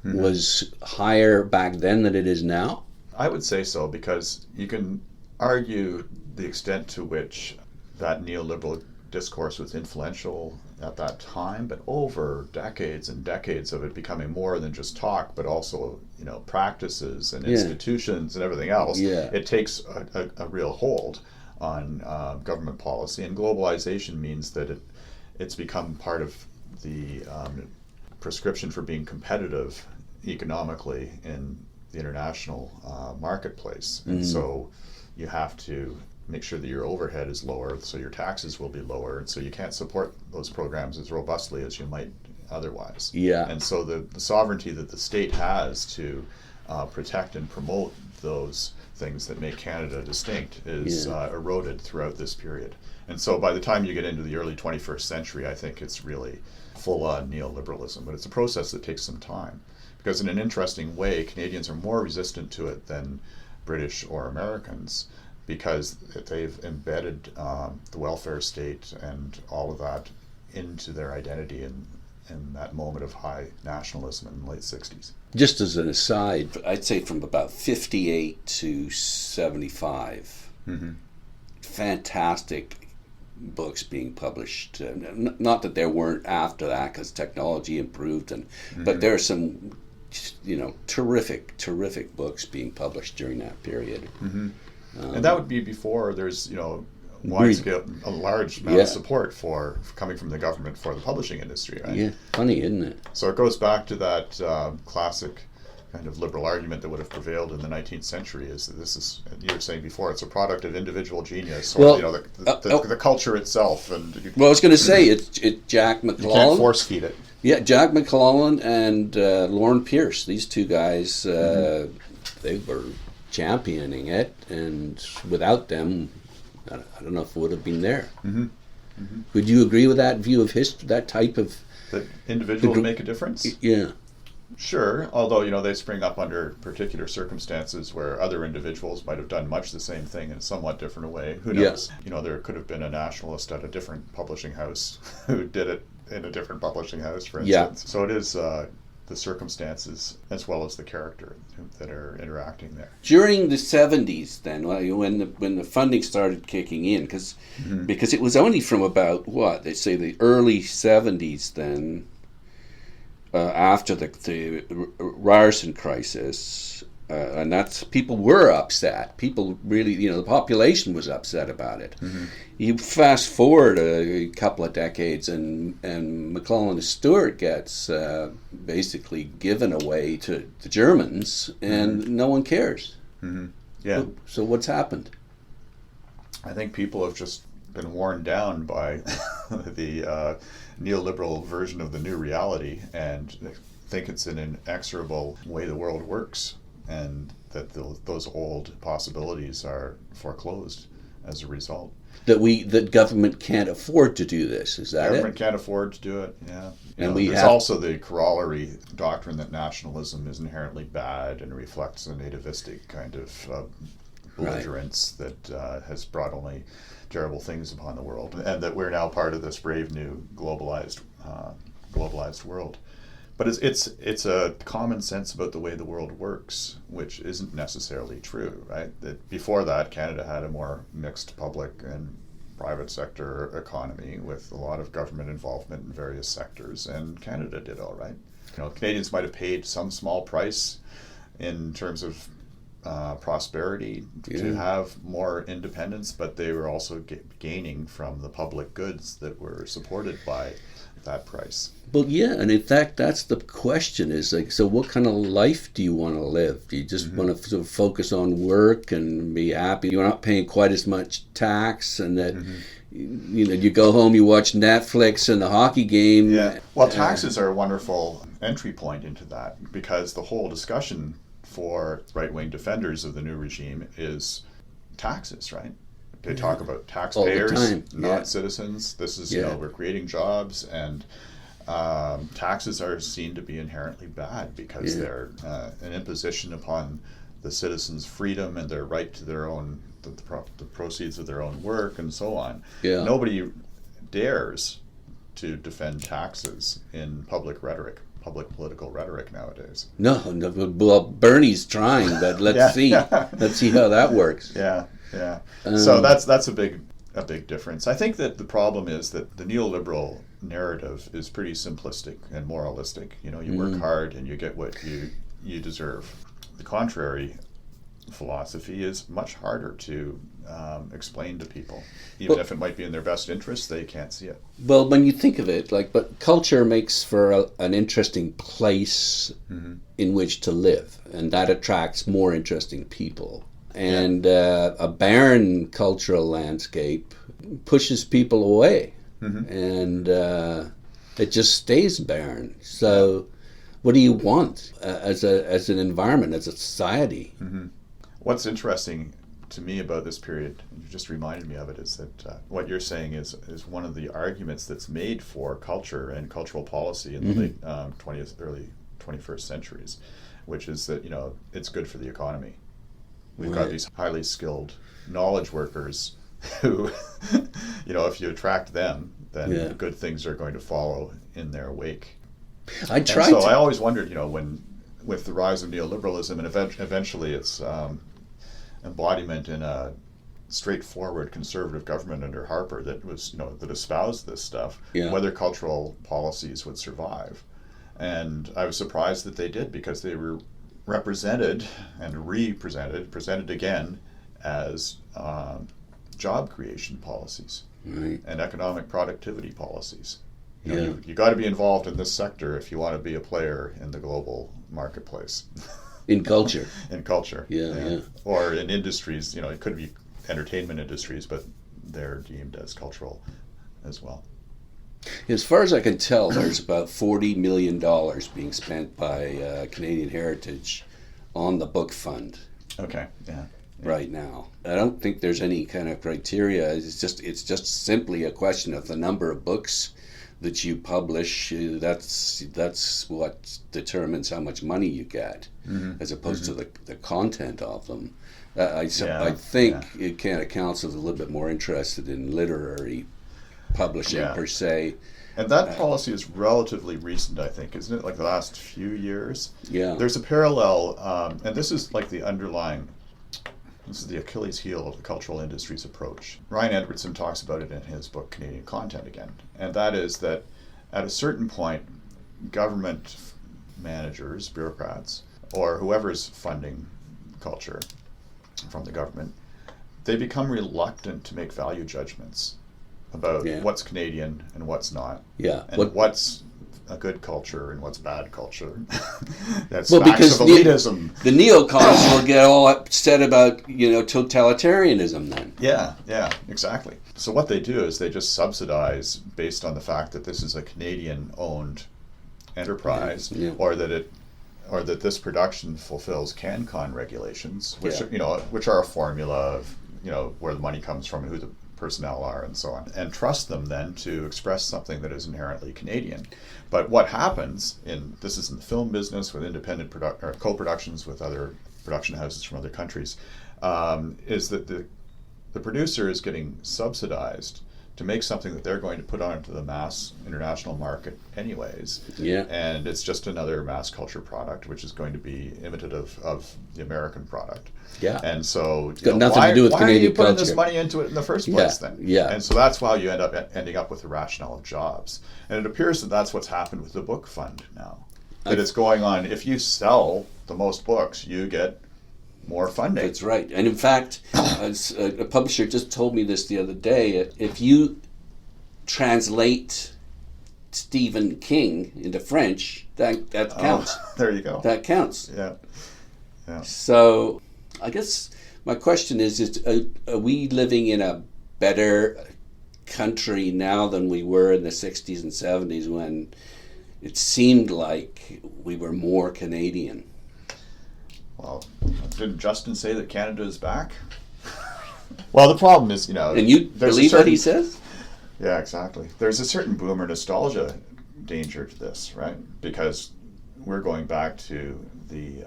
was higher back then than it is now? I would say so, because you can argue the extent to which that neoliberal discourse was influential at that time, but over decades and decades of it becoming more than just talk, but also practices and institutions and everything else, it takes a real hold on government policy. And globalization means that it's become part of the prescription for being competitive economically in the international marketplace. And so you have to make sure that your overhead is lower, so your taxes will be lower, and so you can't support those programs as robustly as you might otherwise. Yeah. And so the sovereignty that the state has to protect and promote those things that make Canada distinct is eroded throughout this period. And so by the time you get into the early 21st century, I think it's really full-on neoliberalism, but it's a process that takes some time. Because in an interesting way, Canadians are more resistant to it than British or Americans, because they've embedded the welfare state and all of that into their identity in that moment of high nationalism in the late 60s. Just as an aside, I'd say from about 58 to 75, fantastic books being published. Not that there weren't after that, because technology improved, but there are some terrific books being published during that period. And that would be before there's, wide-scale, a large amount of support for coming from the government for the publishing industry, right? Yeah, funny, isn't it? So it goes back to that classic kind of liberal argument that would have prevailed in the 19th century, is that this is, you were saying before, it's a product of individual genius, or the culture itself. And I was going to say, it's Jack McClellan. You can't force feed it. Yeah, Jack McClellan and Lorne Pierce, these two guys, they were championing it, and without them, I don't know if it would have been there. Would you agree with that view of history, that type of... That individuals make a difference? Yeah. Sure, although, they spring up under particular circumstances where other individuals might have done much the same thing in a somewhat different way. Who knows? There could have been a nationalist at a different publishing house who did it in a different publishing house, for instance. So it is the circumstances as well as the character that are interacting there. During the 70s, then, when the funding started kicking in, because it was only from about they say the early 70s, then after the Ryerson crisis, And that's, people were upset. People really, the population was upset about it. Mm-hmm. You fast forward a couple of decades, and McClellan Stewart gets basically given away to the Germans, and no one cares. Mm-hmm. Yeah. So what's happened? I think people have just been worn down by the neoliberal version of the new reality, and think it's an inexorable way the world works, and that those old possibilities are foreclosed as a result. That government can't afford to do this, is that Government can't afford to do it, yeah. And there's also the corollary doctrine that nationalism is inherently bad and reflects a nativistic kind of belligerence that has brought only terrible things upon the world, and that we're now part of this brave new globalized world. But it's a common sense about the way the world works, which isn't necessarily true, right? That before that, Canada had a more mixed public and private sector economy with a lot of government involvement in various sectors, and Canada did all right. Canadians might have paid some small price in terms of prosperity to have more independence, but they were also gaining from the public goods that were supported by that price. Well, yeah, and in fact, that's the question, is like, so what kind of life do you want to live? Do you just want to sort of focus on work and be happy? You're not paying quite as much tax, and that, you go home, you watch Netflix and the hockey game. Yeah. Well, taxes are a wonderful entry point into that, because the whole discussion for right-wing defenders of the new regime is taxes, right? They talk about taxpayers, not citizens. This is, we're creating jobs, and taxes are seen to be inherently bad because they're an imposition upon the citizens' freedom and their right to their own, the proceeds of their own work, and so on. Yeah. Nobody dares to defend taxes in public political rhetoric nowadays. No, well, Bernie's trying, but let's see. Let's see how that works. Yeah. So that's a big difference. I think that the problem is that the neoliberal narrative is pretty simplistic and moralistic. You work hard and you get what you deserve. The contrary philosophy is much harder to explain to people. Even if it might be in their best interest, they can't see it. Well, when you think of it, but culture makes for an interesting place in which to live, and that attracts more interesting people. And a barren cultural landscape pushes people away, and it just stays barren. So what do you want as an environment, as a society? What's interesting to me about this period, and you just reminded me of it, is that what you're saying is one of the arguments that's made for culture and cultural policy in the late 20th, early 21st centuries, which is that it's good for the economy. We've got these highly skilled knowledge workers who, if you attract them, then good things are going to follow in their wake. I always wondered, when with the rise of neoliberalism and eventually its embodiment in a straightforward conservative government under Harper that was, that espoused this stuff, whether cultural policies would survive. And I was surprised that they did, because they were represented and presented again as job creation policies and economic productivity policies. You got to be involved in this sector if you want to be a player in the global marketplace. In culture. In culture. Yeah. Or in industries, it could be entertainment industries, but they're deemed as cultural as well. As far as I can tell, there's about $40 million being spent by Canadian Heritage on the book fund. Okay, yeah. Right now, I don't think there's any kind of criteria. It's just simply a question of the number of books that you publish. That's what determines how much money you get, as opposed to the content of them. I think Canada Council is a little bit more interested in literary publishing per se. And that policy is relatively recent, I think, isn't it? Like the last few years. Yeah. There's a parallel, and this is like the Achilles heel of the cultural industry's approach. Ryan Edwardson talks about it in his book, Canadian Content Again. And that is that at a certain point, government managers, bureaucrats, or whoever's funding culture from the government, they become reluctant to make value judgments about what's Canadian and what's not. Yeah. And what's a good culture and what's bad culture. That's because of elitism. The neocons will get all upset about, totalitarianism then. Yeah, exactly. So what they do is they just subsidize based on the fact that this is a Canadian-owned enterprise, or that this production fulfills CanCon regulations, which are a formula of where the money comes from and who the personnel are and so on, and trust them then to express something that is inherently Canadian. But what happens this is in the film business with independent or co-productions with other production houses from other countries, is that the producer is getting subsidized to make something that they're going to put onto the mass international market anyways. Yeah. And it's just another mass culture product, which is going to be imitative of the American product. Yeah. And so it's got nothing to do with Canadian why are you putting culture? this money into it in the first place then? Yeah. And so that's why you end up ending up with the rationale of jobs. And it appears that that's what's happened with the book fund now. That it's going on, if you sell the most books, you get more funding. That's right. And in fact, a publisher just told me this the other day. If you translate Stephen King into French, that counts. There you go. That counts. Yeah. So I guess my question is are we living in a better country now than we were in the 60s and 70s when it seemed like we were more Canadian? Well, didn't Justin say that Canada is back? Well, the problem is, And you believe what he says? Yeah, exactly. There's a certain boomer nostalgia danger to this, right? Because we're going back to the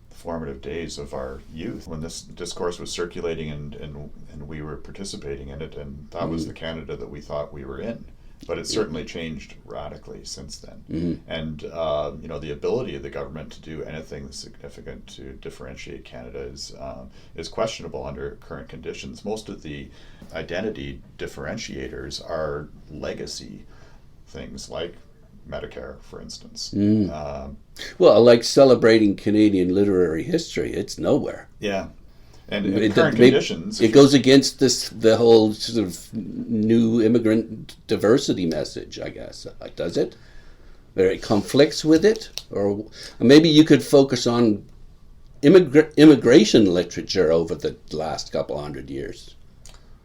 formative days of our youth when this discourse was circulating and we were participating in it, and that was the Canada that we thought we were in. But it's certainly changed radically since then. And, the ability of the government to do anything significant to differentiate Canada is questionable under current conditions. Most of the identity differentiators are legacy things like Medicare, for instance. Well, like celebrating Canadian literary history, it's nowhere. Yeah. And in current conditions... It goes against the whole sort of new immigrant diversity message, I guess. Does it? Or it conflicts with it? Or maybe you could focus on immigration literature over the last couple 100 years.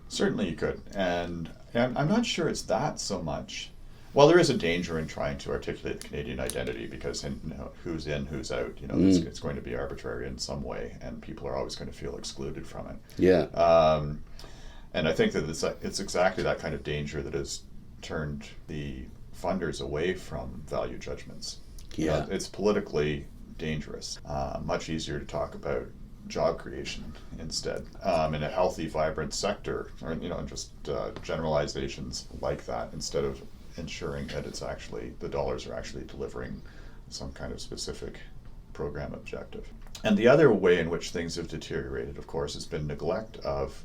Certainly you could. And I'm not sure it's that so much. Well, there is a danger in trying to articulate the Canadian identity because who's in, who's out. It's going to be arbitrary in some way, and people are always going to feel excluded from it. Yeah. And I think that it's exactly that kind of danger that has turned the funders away from value judgments. Yeah. It's politically dangerous. Much easier to talk about job creation instead in a healthy, vibrant sector, or just generalizations like that instead of ensuring that the dollars are actually delivering some kind of specific program objective. And the other way in which things have deteriorated, of course, has been neglect of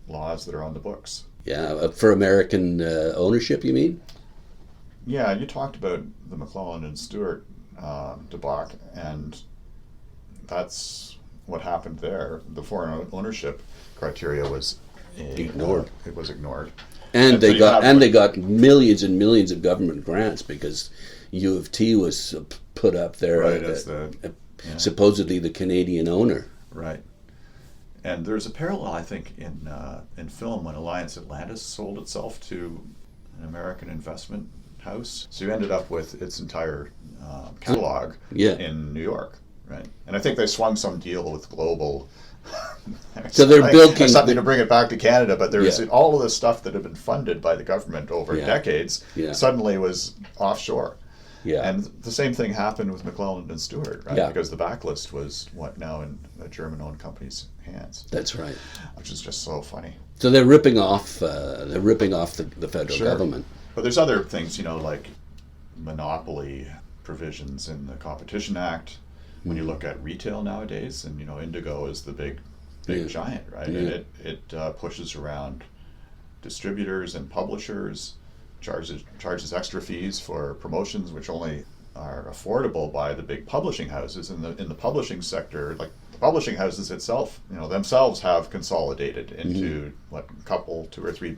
laws that are on the books. Yeah, for American ownership, you mean? Yeah, you talked about the McClellan and Stewart debacle, and that's what happened there. The foreign ownership criteria was ignored. It was ignored. And they got millions and millions of government grants because U of T was put up there as supposedly the Canadian owner. Right. And there's a parallel, I think, in film when Alliance Atlantis sold itself to an American investment house. So you ended up with its entire catalog in New York, right? And I think they swung some deal with Global. So they're building something to bring it back to Canada, but there was all of this stuff that had been funded by the government over decades suddenly was offshore. Yeah. And the same thing happened with McClellan and Stewart, right? Because the backlist was now in a German-owned company's hands. That's right. Which is just so funny. So they're ripping off the federal government. But there's other things, like monopoly provisions in the Competition Act. When you look at retail nowadays, and Indigo is the big giant, right? And it pushes around distributors and publishers, charges extra fees for promotions which only are affordable by the big publishing houses. In the publishing sector, like the publishing houses itself, themselves have consolidated into a couple, two or three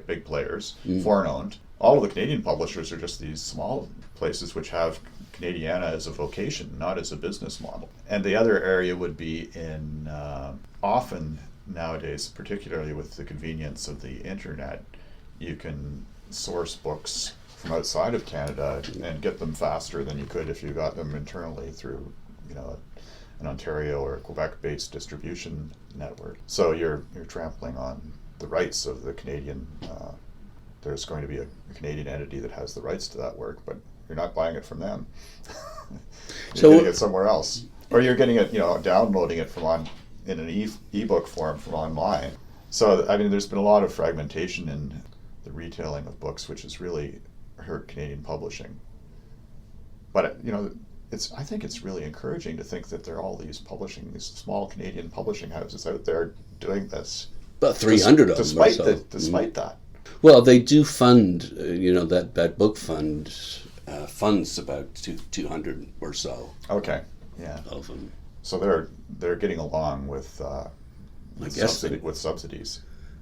big players, foreign owned. All of the Canadian publishers are just these small places which have Canadiana as a vocation, not as a business model. And the other area would be in often nowadays, particularly with the convenience of the internet, you can source books from outside of Canada and get them faster than you could if you got them internally through, an Ontario or Quebec-based distribution network. So you're trampling on the rights of the Canadian. There's going to be a Canadian entity that has the rights to that work, but you're not buying it from them. You're getting it somewhere else, or you're getting it, downloading it in an ebook form from online. So there's been a lot of fragmentation in the retailing of books, which has really hurt Canadian publishing. But I think it's really encouraging to think that there are all these small Canadian publishing houses out there doing this. About 300 of them or so. Despite that. Well, they do fund, that book fund funds about 200 or so. Okay, yeah. Of them. So they're getting along with subsidies.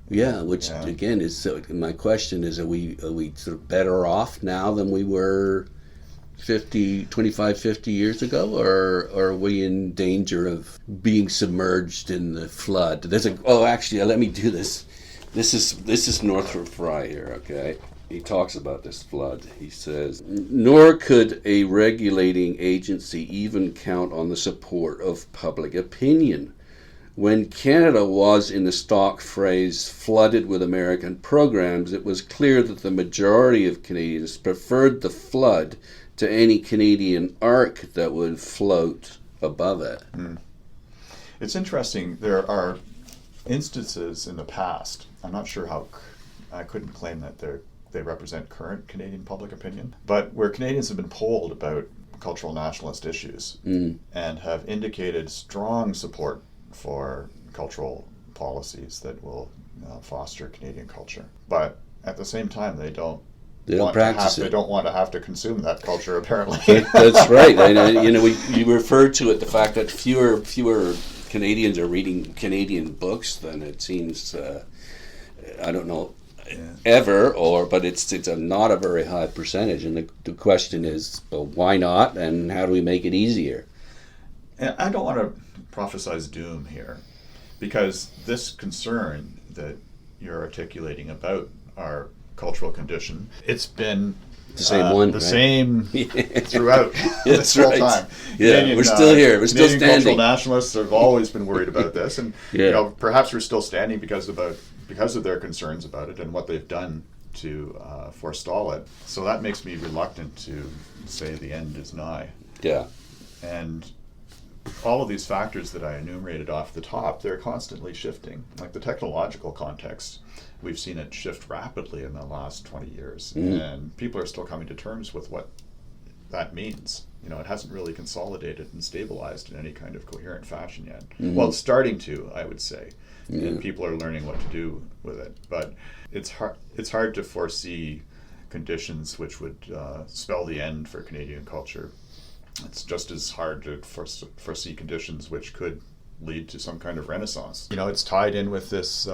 Yeah, which again is my question is: Are we sort of better off now than we were 50 years ago, or are we in danger of being submerged in the flood? Let me do this. This is Northrop Frye here, okay? He talks about this flood. He says, nor could a regulating agency even count on the support of public opinion. When Canada was, in the stock phrase, flooded with American programs, it was clear that the majority of Canadians preferred the flood to any Canadian ark that would float above it. It's interesting. There are instances in the past. I'm not sure how. I couldn't claim that they represent current Canadian public opinion, but where Canadians have been polled about cultural nationalist issues and have indicated strong support for cultural policies that will foster Canadian culture, but at the same time they don't practice it. They don't want to have to consume that culture, apparently. That's right. And we referred to it, the fact that fewer Canadians are reading Canadian books than it seems. I don't know ever, but it's not a very high percentage. And the question is, well, why not? And how do we make it easier? And I don't want to prophesize doom here, because this concern that you're articulating about our cultural condition, it's been the same one, right? Same throughout this whole time. Yeah, we're still here. We're still standing. Cultural nationalists have always been worried about this, and perhaps we're still standing because of their concerns about it and what they've done to forestall it. So that makes me reluctant to say the end is nigh. Yeah, and all of these factors that I enumerated off the top, they're constantly shifting. Like the technological context, we've seen it shift rapidly in the last 20 years, and people are still coming to terms with what that means. It hasn't really consolidated and stabilized in any kind of coherent fashion yet. Well, it's starting to, I would say, and people are learning what to do with it. But it's hard to foresee conditions which would spell the end for Canadian culture. It's just as hard to foresee conditions which could lead to some kind of renaissance. It's tied in with this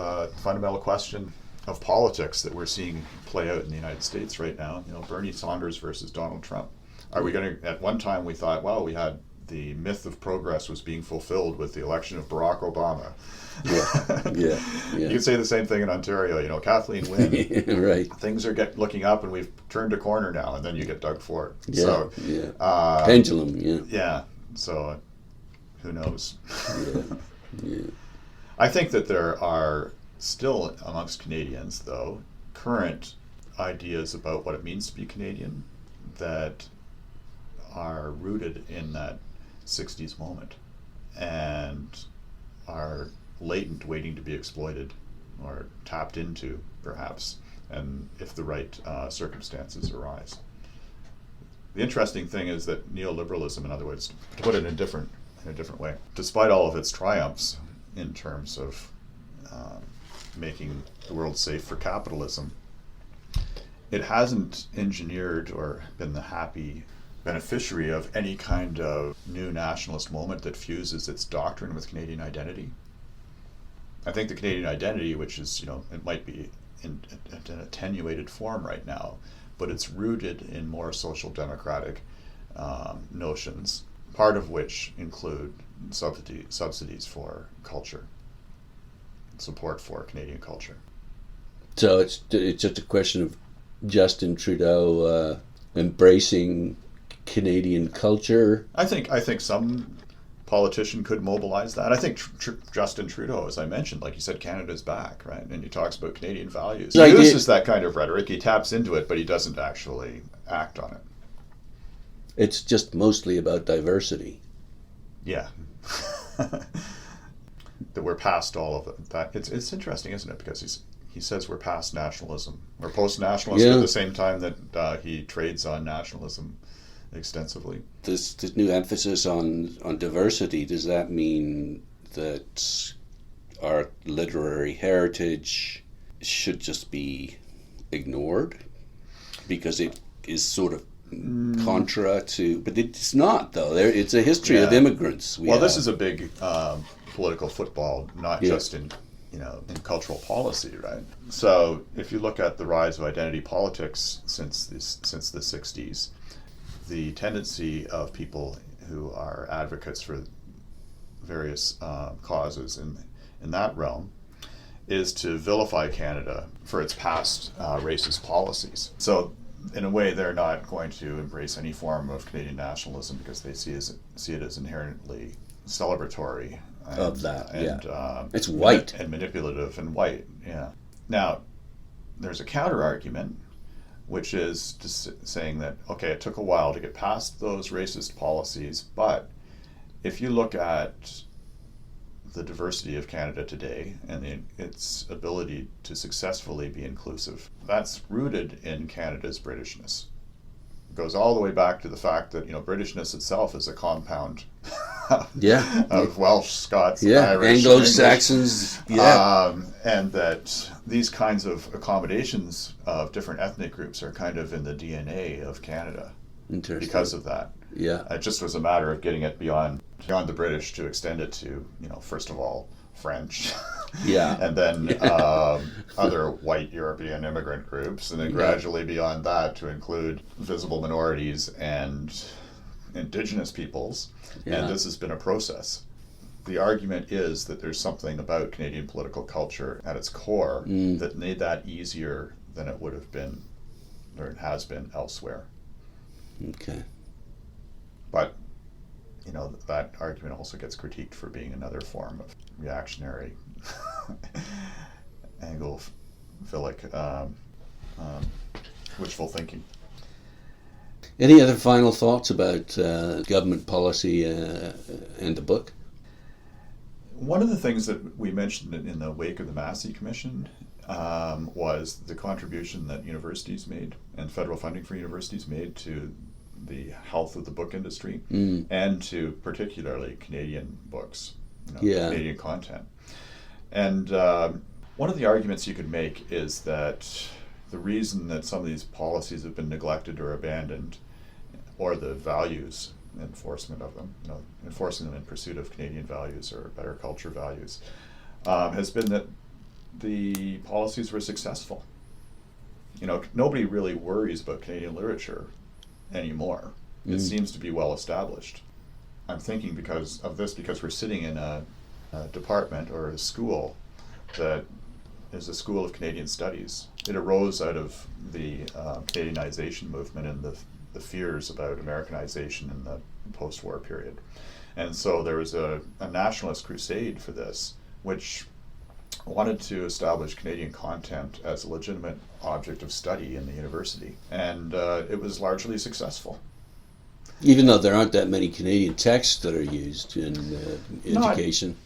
fundamental question of politics that we're seeing play out in the United States right now. Bernie Sanders versus Donald Trump. Are we going to? At one time, we thought, well, we had the myth of progress was being fulfilled with the election of Barack Obama. Yeah. You could say the same thing in Ontario. Kathleen Wynne. Right. Things are looking up, and we've turned a corner now. And then you get Doug Ford. Pendulum. Yeah. So, who knows? Yeah. I think that there are still amongst Canadians, though, current ideas about what it means to be Canadian that are rooted in that 60s moment and are latent, waiting to be exploited or tapped into, perhaps, and if the right circumstances arise. The interesting thing is that neoliberalism, in other words, to put it in a different way, despite all of its triumphs in terms of making the world safe for capitalism, it hasn't engineered or been the happy beneficiary of any kind of new nationalist moment that fuses its doctrine with Canadian identity. I think the Canadian identity, which is, it might be in an attenuated form right now, but it's rooted in more social democratic notions, part of which include subsidies for culture, support for Canadian culture. So it's just a question of Justin Trudeau embracing Canadian culture. I think some politician could mobilize that. I think Justin Trudeau, as I mentioned, like you said, Canada's back, right? And he talks about Canadian values. He uses that kind of rhetoric. He taps into it, but he doesn't actually act on it. It's just mostly about diversity. Yeah. That we're past all of it. That it's interesting, isn't it? Because he says we're past nationalism. We're post-nationalist at the same time that he trades on nationalism extensively. This new emphasis on diversity, does that mean that our literary heritage should just be ignored because it is sort of contra to, but it's not though. It's a history of immigrants. This is a big political football, not just in in cultural policy, right? So if you look at the rise of identity politics since the 60s, the tendency of people who are advocates for various causes in that realm is to vilify Canada for its past racist policies. So in a way, they're not going to embrace any form of Canadian nationalism because they see it as inherently celebratory it's white and manipulative and white. Yeah. Now, there's a counter argument, which is just saying that, okay, it took a while to get past those racist policies, but if you look at the diversity of Canada today and its ability to successfully be inclusive, that's rooted in Canada's Britishness. It goes all the way back to the fact that Britishness itself is a compound of Welsh, Scots, Irish, Anglo-Saxons, and that these kinds of accommodations of different ethnic groups are kind of in the DNA of Canada because of that. Yeah, it just was a matter of getting it beyond the British to extend it to, first of all, French, and then other white European immigrant groups, and then gradually beyond that to include visible minorities and Indigenous peoples. And this has been a process. The argument is that there's something about Canadian political culture at its core that made that easier than it would have been, or it has been elsewhere. Okay. But that argument also gets critiqued for being another form of reactionary, Anglophilic, wishful thinking. Any other final thoughts about government policy and the book? One of the things that we mentioned in the wake of the Massey Commission was the contribution that universities made and federal funding for universities made to the health of the book industry and to particularly Canadian books, Canadian content. And one of the arguments you could make is that the reason that some of these policies have been neglected or abandoned, or the values enforcement of them, enforcing them in pursuit of Canadian values or better culture values, has been that the policies were successful. Nobody really worries about Canadian literature anymore. It seems to be well established. I'm thinking because we're sitting in a department or a school that is a school of Canadian studies. It arose out of the Canadianization movement and the fears about Americanization in the post-war period. And so there was a nationalist crusade for this, which wanted to establish Canadian content as a legitimate object of study in the university. And it was largely successful. Even though there aren't that many Canadian texts that are used in education.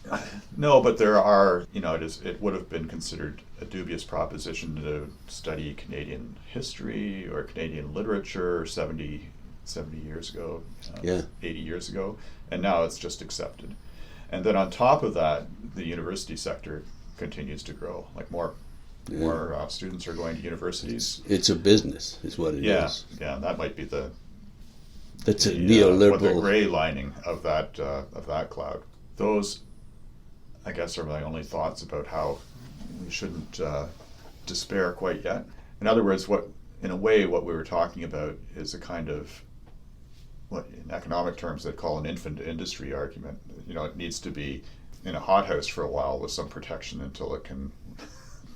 No, but there are, it would have been considered a dubious proposition to study Canadian history or Canadian literature 70 years ago, 80 years ago, and now it's just accepted. And then on top of that, the university sector continues to grow. Like more students are going to universities. It's a business, is what it is. Yeah, that might be the That's a what the neoliberal. gray lining of that cloud. Those, I guess, are my only thoughts about how we shouldn't despair quite yet. In other words, in a way, what we were talking about is a kind of what in economic terms they'd call an infant industry argument. It needs to be in a hothouse for a while with some protection until it can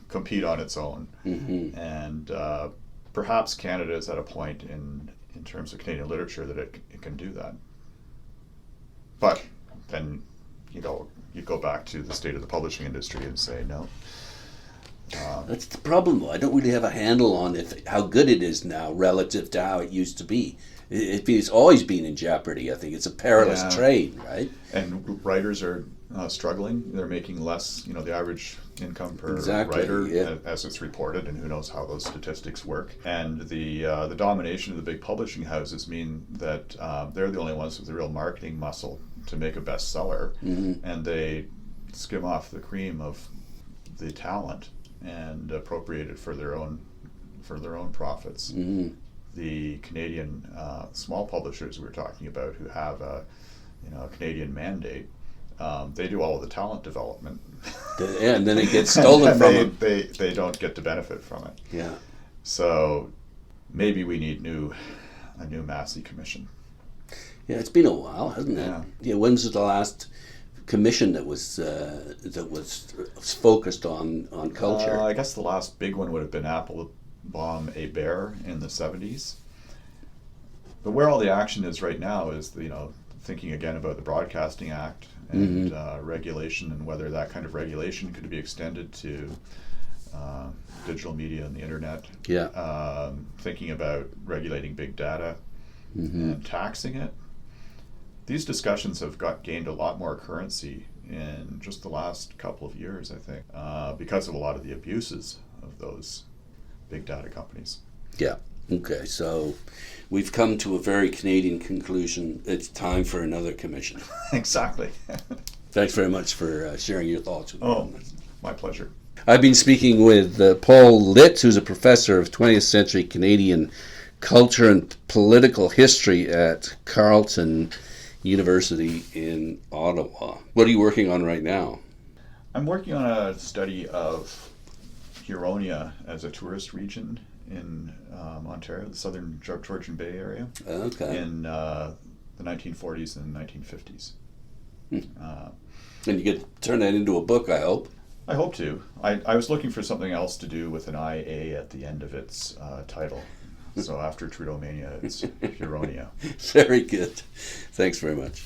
compete on its own. Mm-hmm. And perhaps Canada is at a point in terms of Canadian literature that it can do that. But then, you go back to the state of the publishing industry and say no. That's the problem, though. I don't really have a handle on how good it is now relative to how it used to be. It's always been in jeopardy. I think it's a perilous trade, right? And writers are struggling. They're making less. The average income per writer, as it's reported, and who knows how those statistics work. And the domination of the big publishing houses mean that they're the only ones with the real marketing muscle to make a bestseller, and they skim off the cream of the talent and appropriate it for their own profits. Mm-hmm. The Canadian small publishers we were talking about, who have a Canadian mandate, they do all of the talent development. And then it gets stolen from them. They don't get to benefit from it. Yeah. So maybe we need a new Massey Commission. Yeah, it's been a while, hasn't it? Yeah. When's the last commission that was focused on culture? I guess the last big one would have been Applebaum Hébert in the 70s. But where all the action is right now is thinking again about the Broadcasting Act and regulation, and whether that kind of regulation could be extended to digital media and the internet. Yeah. Thinking about regulating big data and taxing it. These discussions have gained a lot more currency in just the last couple of years, I think, because of a lot of the abuses of those big data companies. Yeah. Okay, so we've come to a very Canadian conclusion. It's time for another commission. Exactly. Thanks very much for sharing your thoughts with me. Oh, my pleasure. I've been speaking with Paul Litt, who's a professor of 20th century Canadian culture and political history at Carleton University in Ottawa. What are you working on right now? I'm working on a study of Huronia as a tourist region in Ontario, the southern Georgian Bay area, in the 1940s and 1950s. And you could turn that into a book, I hope. I hope to. I was looking for something else to do with an IA at the end of its title. So after Trudeau Mania, it's Huronia. Very good. Thanks very much.